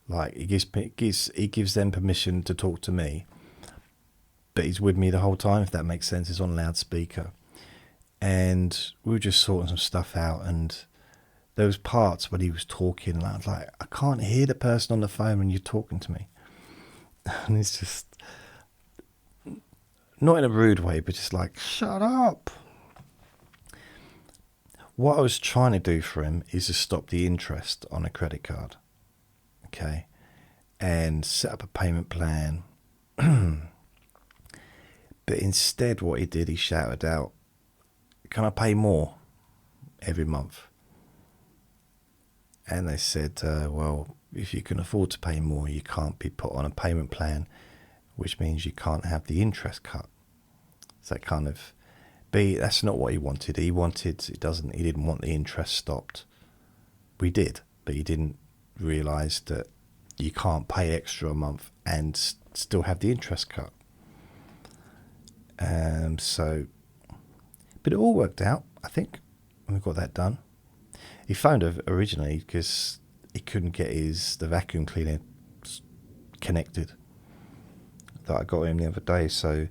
Like he gives them permission to talk to me, but he's with me the whole time, if that makes sense. He's on loudspeaker, and we were just sorting some stuff out, and there was parts when he was talking, and I was like, I can't hear the person on the phone when you're talking to me. And it's just, not in a rude way, but just like, shut up. What I was trying to do for him is to stop the interest on a credit card, okay, and set up a payment plan. But instead what he did, he shouted out, can I pay more every month? And they said, well, if you can afford to pay more, you can't be put on a payment plan, which means you can't have the interest cut. So kind of, that's not what he wanted. He didn't want the interest stopped. We did, but he didn't realise that you can't pay extra a month and still have the interest cut. But it all worked out, I think, and we got that done. He phoned originally because he couldn't get the vacuum cleaner connected that I got him the other day. So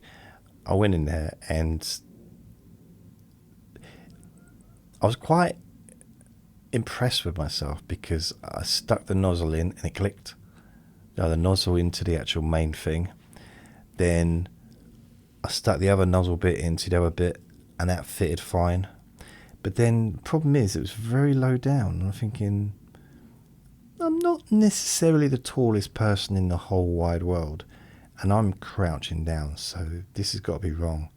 I went in there, and I was quite impressed with myself because I stuck the nozzle in and it clicked. The nozzle into the actual main thing. Then I stuck the other nozzle bit into the other bit and that fitted fine. But then the problem is it was very low down. And I'm thinking, I'm not necessarily the tallest person in the whole wide world. And I'm crouching down, so this has got to be wrong.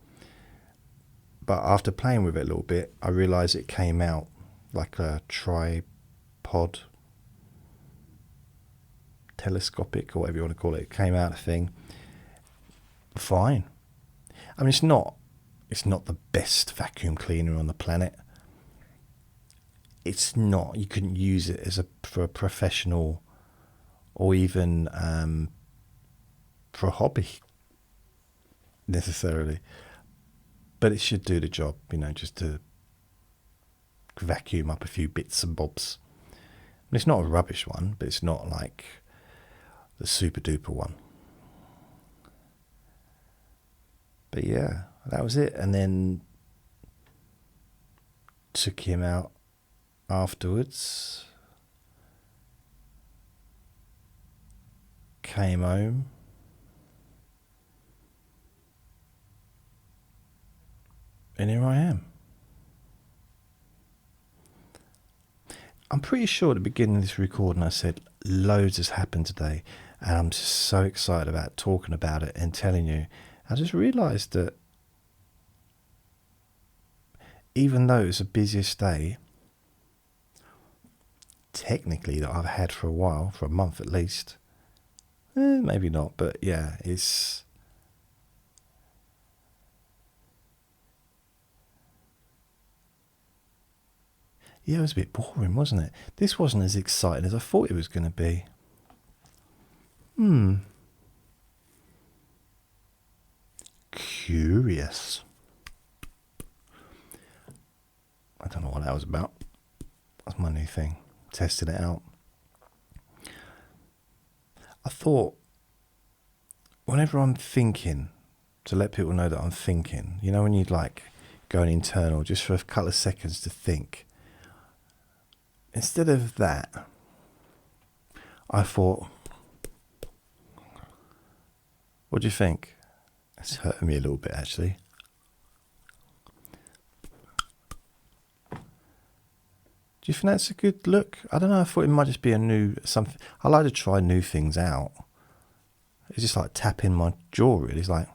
But after playing with it a little bit, I realised it came out like a tripod, telescopic or whatever you want to call it. It came out a thing fine. I mean, it's not the best vacuum cleaner on the planet. It's not. You couldn't use it for a professional or even for a hobby necessarily. But it should do the job, just to vacuum up a few bits and bobs. I mean, it's not a rubbish one, but it's not like the super duper one. But yeah, that was it. And then took him out afterwards. Came home. And here I am. I'm pretty sure at the beginning of this recording I said loads has happened today, and I'm just so excited about talking about it and telling you. I just realised that even though it's the busiest day, technically, that I've had for a while, for a month at least, maybe not, but yeah, it's... Yeah, it was a bit boring, wasn't it? This wasn't as exciting as I thought it was going to be. Curious. I don't know what that was about. That's my new thing. Testing it out. I thought, whenever I'm thinking, to let people know that I'm thinking, when you'd like going internal just for a couple of seconds to think, instead of that, I thought, what do you think? It's hurting me a little bit, actually. Do you think that's a good look? I don't know, I thought it might just be a new something. I like to try new things out. It's just like tapping my jaw, really. It's like...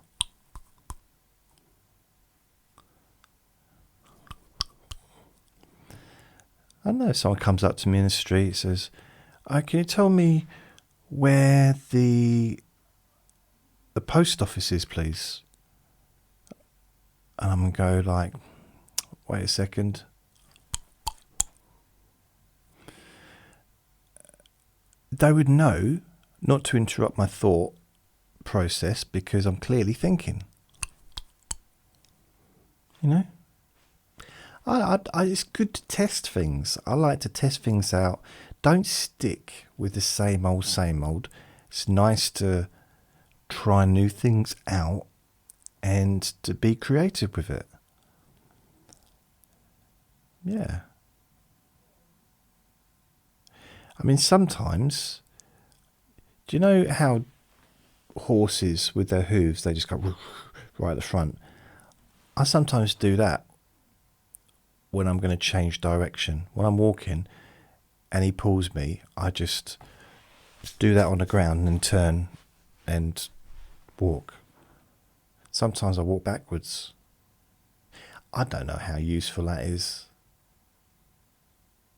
I don't know, if someone comes up to me in the street and says, can you tell me where the post office is, please? And I'm going to go like, wait a second. They would know not to interrupt my thought process because I'm clearly thinking. It's good to test things. I like to test things out. Don't stick with the same old. It's nice to try new things out and to be creative with it. Yeah. I mean, sometimes, do you know how horses with their hooves, they just go right at the front? I sometimes do that when I'm going to change direction. When I'm walking and he pulls me, I just do that on the ground and then turn and walk. Sometimes I walk backwards. I don't know how useful that is.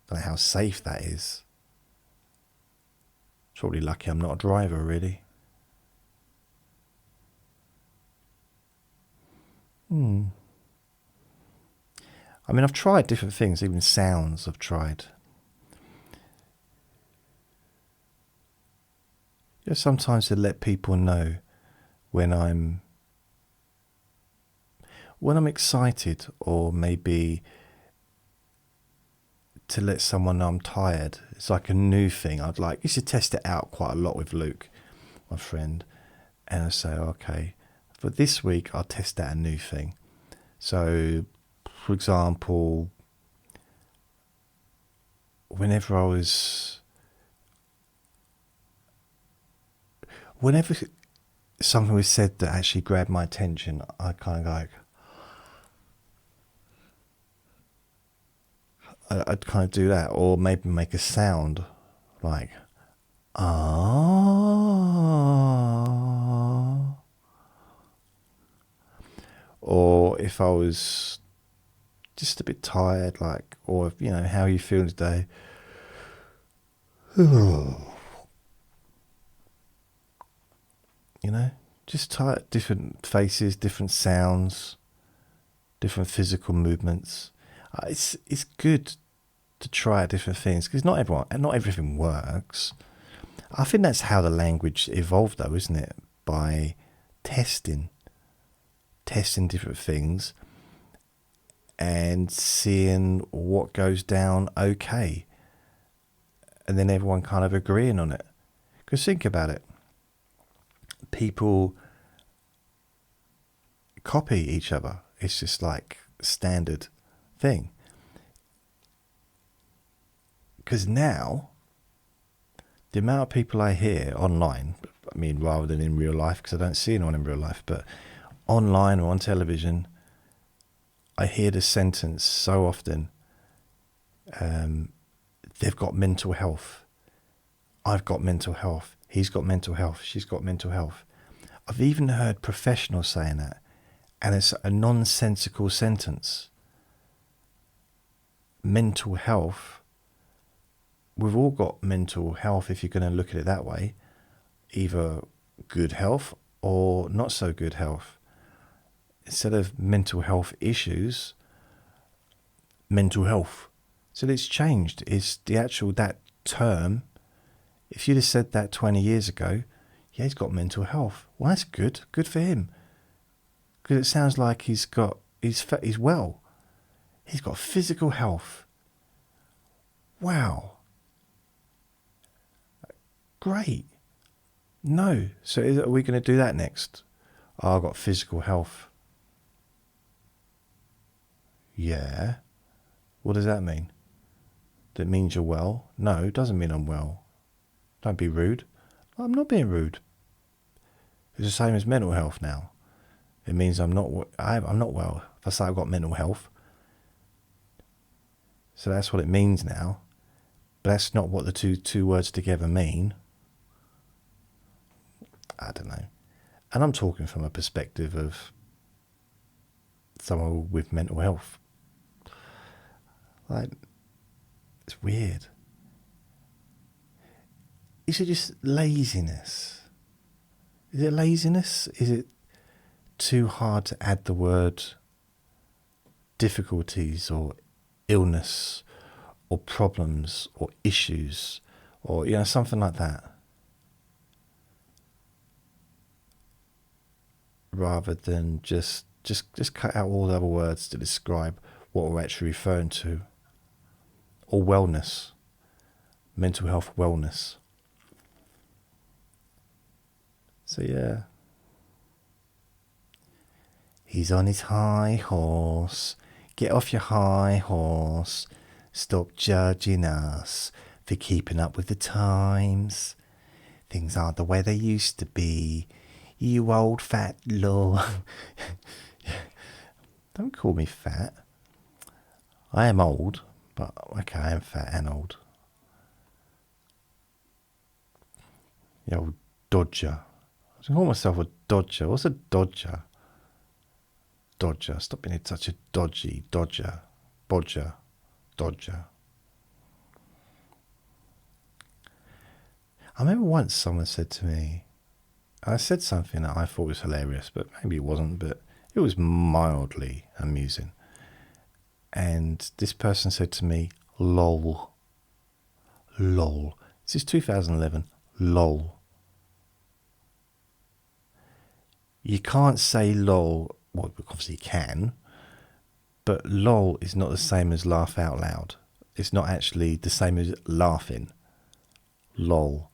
I don't know how safe that is. Probably lucky I'm not a driver, really. I mean, I've tried different things, even sounds I've tried. Sometimes to let people know when I'm excited, or maybe to let someone know I'm tired. It's like a new thing. Used to test it out quite a lot with Luke, my friend, and I say, okay, for this week I'll test out a new thing. So, for example, whenever I was, whenever something was said that actually grabbed my attention, I kind of like, I'd kind of do that, or maybe make a sound like, ah. Or if I was just a bit tired, like, or, you know, how are you feeling today? You know, just tired, different faces, different sounds, different physical movements. It's good to try different things, because not everything works. I think that's how the language evolved, though, isn't it? By testing different things and seeing what goes down okay, and then everyone kind of agreeing on it. Because think about it, people copy each other. It's just like standard thing. Because now, the amount of people I hear online, I mean, rather than in real life, because I don't see anyone in real life, but online or on television, I hear the sentence so often, they've got mental health. I've got mental health. He's got mental health. She's got mental health. I've even heard professionals saying that, and it's a nonsensical sentence. Mental health. We've all got mental health, if you're going to look at it that way. Either good health or not so good health. Instead of mental health issues, mental health. So it's changed. It's the actual, that term. If you'd have said that 20 years ago, yeah, he's got mental health. Well, that's good. Good for him. Because it sounds like he's well. He's got physical health. Wow. Great. No. So are we going to do that next? Oh, I've got physical health. Yeah. What does that mean? That means you're well? No, it doesn't mean I'm well. Don't be rude. I'm not being rude. It's the same as mental health now. It means I'm not well. If I say I've got mental health. So that's what it means now. But that's not what the two words together mean. I don't know. And I'm talking from a perspective of someone with mental health. Like, it's weird. Is it just laziness? Is it laziness? Is it too hard to add the word difficulties or illness or problems or issues or, you know, something like that? Rather than just cut out all the other words to describe what we're actually referring to. Or wellness. Mental health wellness. So yeah. He's on his high horse. Get off your high horse. Stop judging us for keeping up with the times. Things aren't the way they used to be. You old fat lord. Don't call me fat. I am old, but okay, I am fat and old. You old dodger. I call myself a dodger. What's a dodger? Dodger. Stop being such a dodgy dodger. Bodger. Dodger. I remember once someone said to me, I said something that I thought was hilarious, but maybe it wasn't, but it was mildly amusing. And this person said to me, lol. Lol. This is 2011. Lol. You can't say lol. Well, obviously you can. But lol is not the same as laugh out loud. It's not actually the same as laughing. Lol.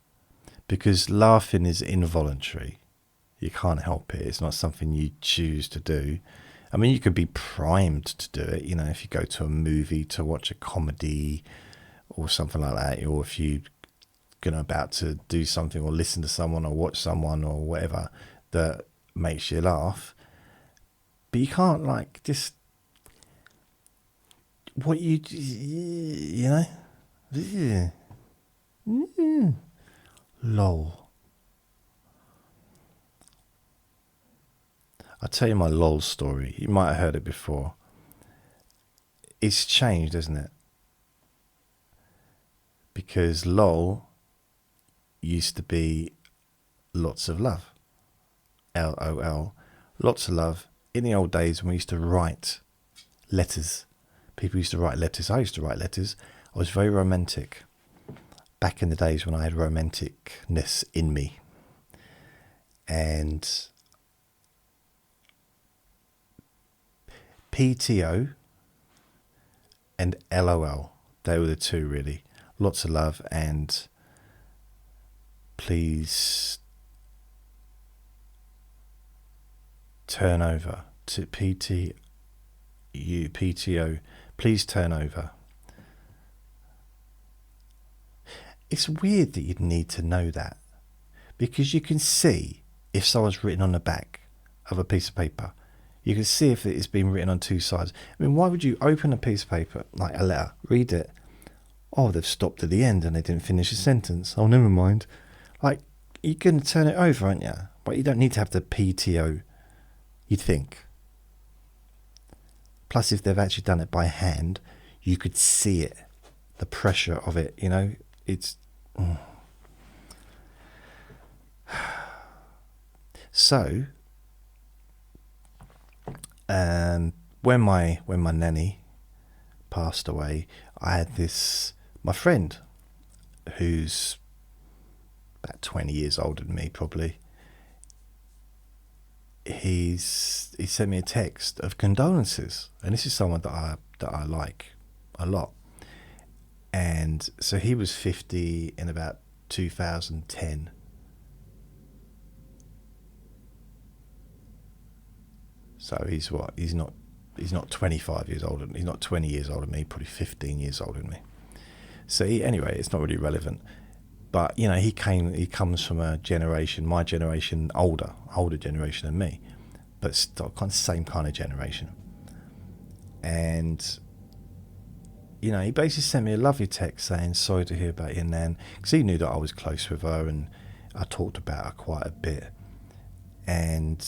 Because laughing is involuntary. You can't help it. It's not something you choose to do. I mean, you could be primed to do it. You know, if you go to a movie to watch a comedy or something like that, or if you about to do something or listen to someone or watch someone or whatever that makes you laugh, but you can't like just what you know, yeah. Lol. I'll tell you my lol story. You might have heard it before. It's changed, isn't it? Because lol used to be lots of love. LOL. Lots of love. In the old days when we used to write letters, people used to write letters. I used to write letters. I was very romantic. Back in the days when I had romanticness in me. And PTO and LOL. They were the two, really. Lots of love and please turn over to PTO. Please turn over. It's weird that you'd need to know that, because you can see if someone's written on the back of a piece of paper. You can see if it's been written on two sides. I mean, why would you open a piece of paper, like a letter, read it? Oh, they've stopped at the end and they didn't finish a sentence. Oh, never mind. Like, you're going to turn it over, aren't you? But you don't need to have the PTO, you'd think. Plus, if they've actually done it by hand, you could see it. The pressure of it, you know? It's... So... when my nanny passed away, I had my friend who's about 20 years older than me, probably. He sent me a text of condolences, and this is someone that I like a lot. And so he was 50 in about 2010. So he's what? He's not 25 years older. He's not 20 years older than me. Probably 15 years older than me. So anyway, it's not really relevant. But you know, he comes from a generation, my generation, older generation than me, but still kind of same kind of generation. And you know, he basically sent me a lovely text saying sorry to hear about your nan, because he knew that I was close with her and I talked about her quite a bit. And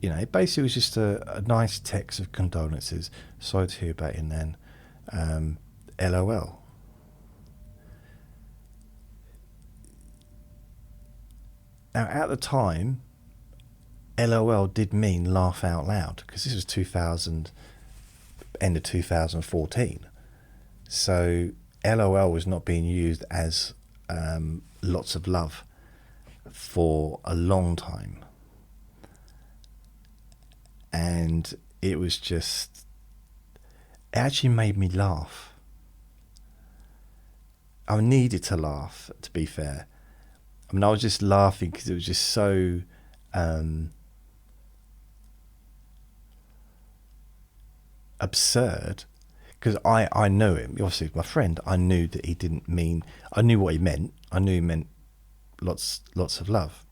you know, it basically was just a nice text of condolences. Sorry to hear about your nan. LOL. Now, at the time, LOL did mean laugh out loud, because this was end of 2014. So LOL was not being used as lots of love for a long time. And it was just, it actually made me laugh. I needed to laugh, to be fair. I mean, I was just laughing because it was just so absurd. Because I know him, obviously my friend. I knew that he didn't mean, I knew what he meant. I knew he meant lots of love.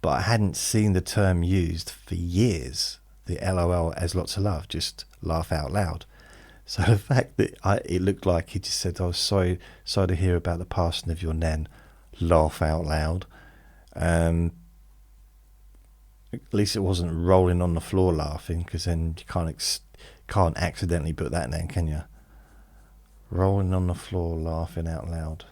But I hadn't seen the term used for years, the LOL, as lots of love, just laugh out loud. So the fact that it looked like he just said, oh, sorry to hear about the passing of your nan, laugh out loud. At least it wasn't rolling on the floor laughing, because then you can't accidentally put that in, can you? Rolling on the floor laughing out loud.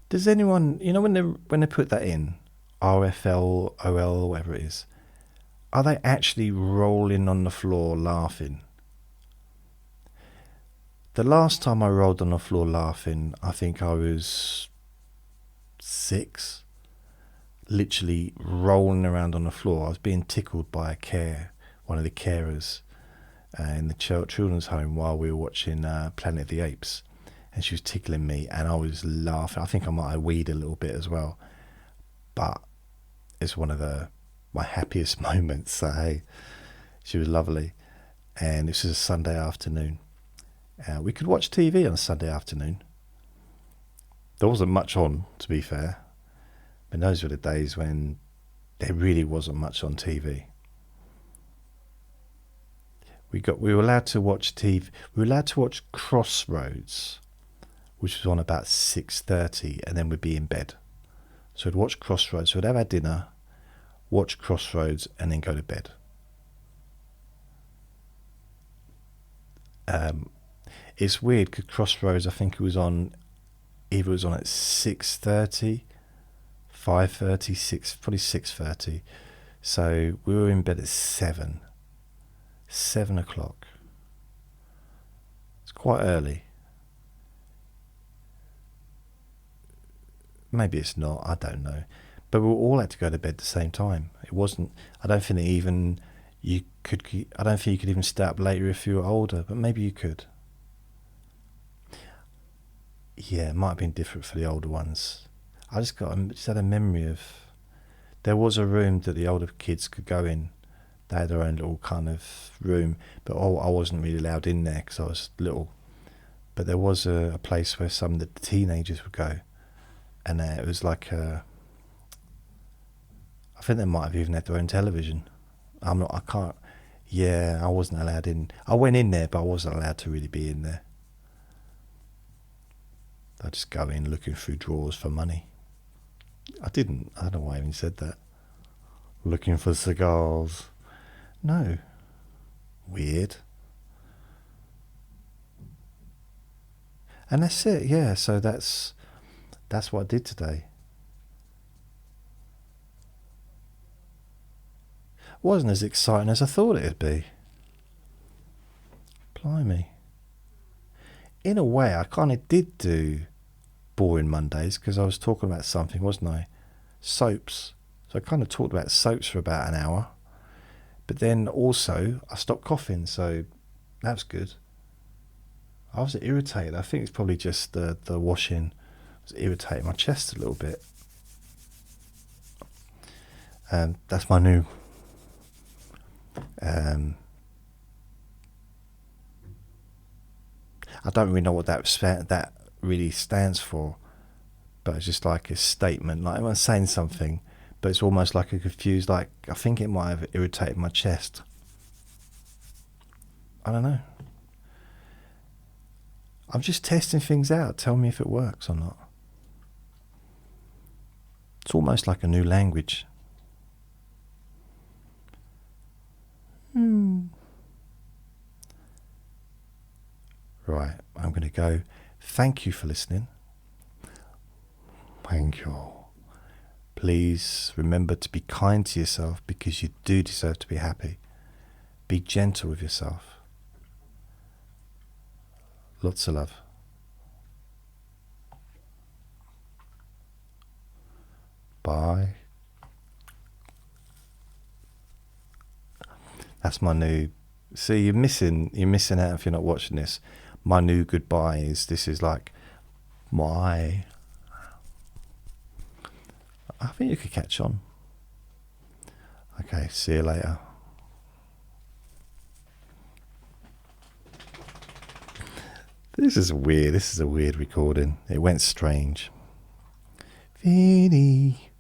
Does anyone, you know, when they put that in, RFL, OL, whatever it is, are they actually rolling on the floor laughing? The last time I rolled on the floor laughing, I think I was 6, literally rolling around on the floor. I was being tickled by one of the carers in the children's home while we were watching Planet of the Apes, and she was tickling me and I was laughing. I think I might have weed a little bit as well, but it's one of my happiest moments. So hey, she was lovely, and this was a Sunday afternoon, We could watch TV on a Sunday afternoon. There wasn't much on, to be fair. But those were the days when there really wasn't much on TV. We were allowed to watch TV. We were allowed to watch Crossroads, which was on about 6:30, and then we'd be in bed. So we'd watch Crossroads. So we'd have our dinner, watch Crossroads, and then go to bed. It's weird because Crossroads, I think it was on, either it was on at 6:30, 5:30, 6, probably 6:30. So we were in bed at 7 o'clock. It's quite early. Maybe it's not, I don't know. But we all had to go to bed at the same time. It wasn't, I don't think you could even stay up later if you were older, but maybe you could. Yeah, it might have been different for the older ones. I just had a memory of, there was a room that the older kids could go in. They had their own little kind of room, but I wasn't really allowed in there because I was little. But there was a place where some of the teenagers would go, and it was like I think they might have even had their own television. I wasn't allowed in. I went in there, but I wasn't allowed to really be in there. I just go in looking through drawers for money. I don't know why I even said that. Looking for cigars. No. Weird. And that's it, yeah. So that's what I did today. Wasn't as exciting as I thought it'd be. Blimey. In a way, I kind of did do boring Mondays because I was talking about something, wasn't I? Soaps. So I kind of talked about soaps for about an hour. But then also, I stopped coughing, so that was good. I was irritated. I think it's probably just the washing was irritating my chest a little bit. That's my new... I don't really know what that really stands for, but it's just like a statement, like I'm saying something, but it's almost like a confused, like I think it might have irritated my chest. I don't know. I'm just testing things out. Tell me if it works or not. It's almost like a new language. Right, I'm going to go. Thank you for listening. Thank you. Please remember to be kind to yourself because you do deserve to be happy. Be gentle with yourself. Lots of love. Bye. That's my new... See, you're missing out if you're not watching this. My new goodbye this is like my... I think you could catch on. Okay, see you later. This is weird. This is a weird recording. It went strange. Vinny.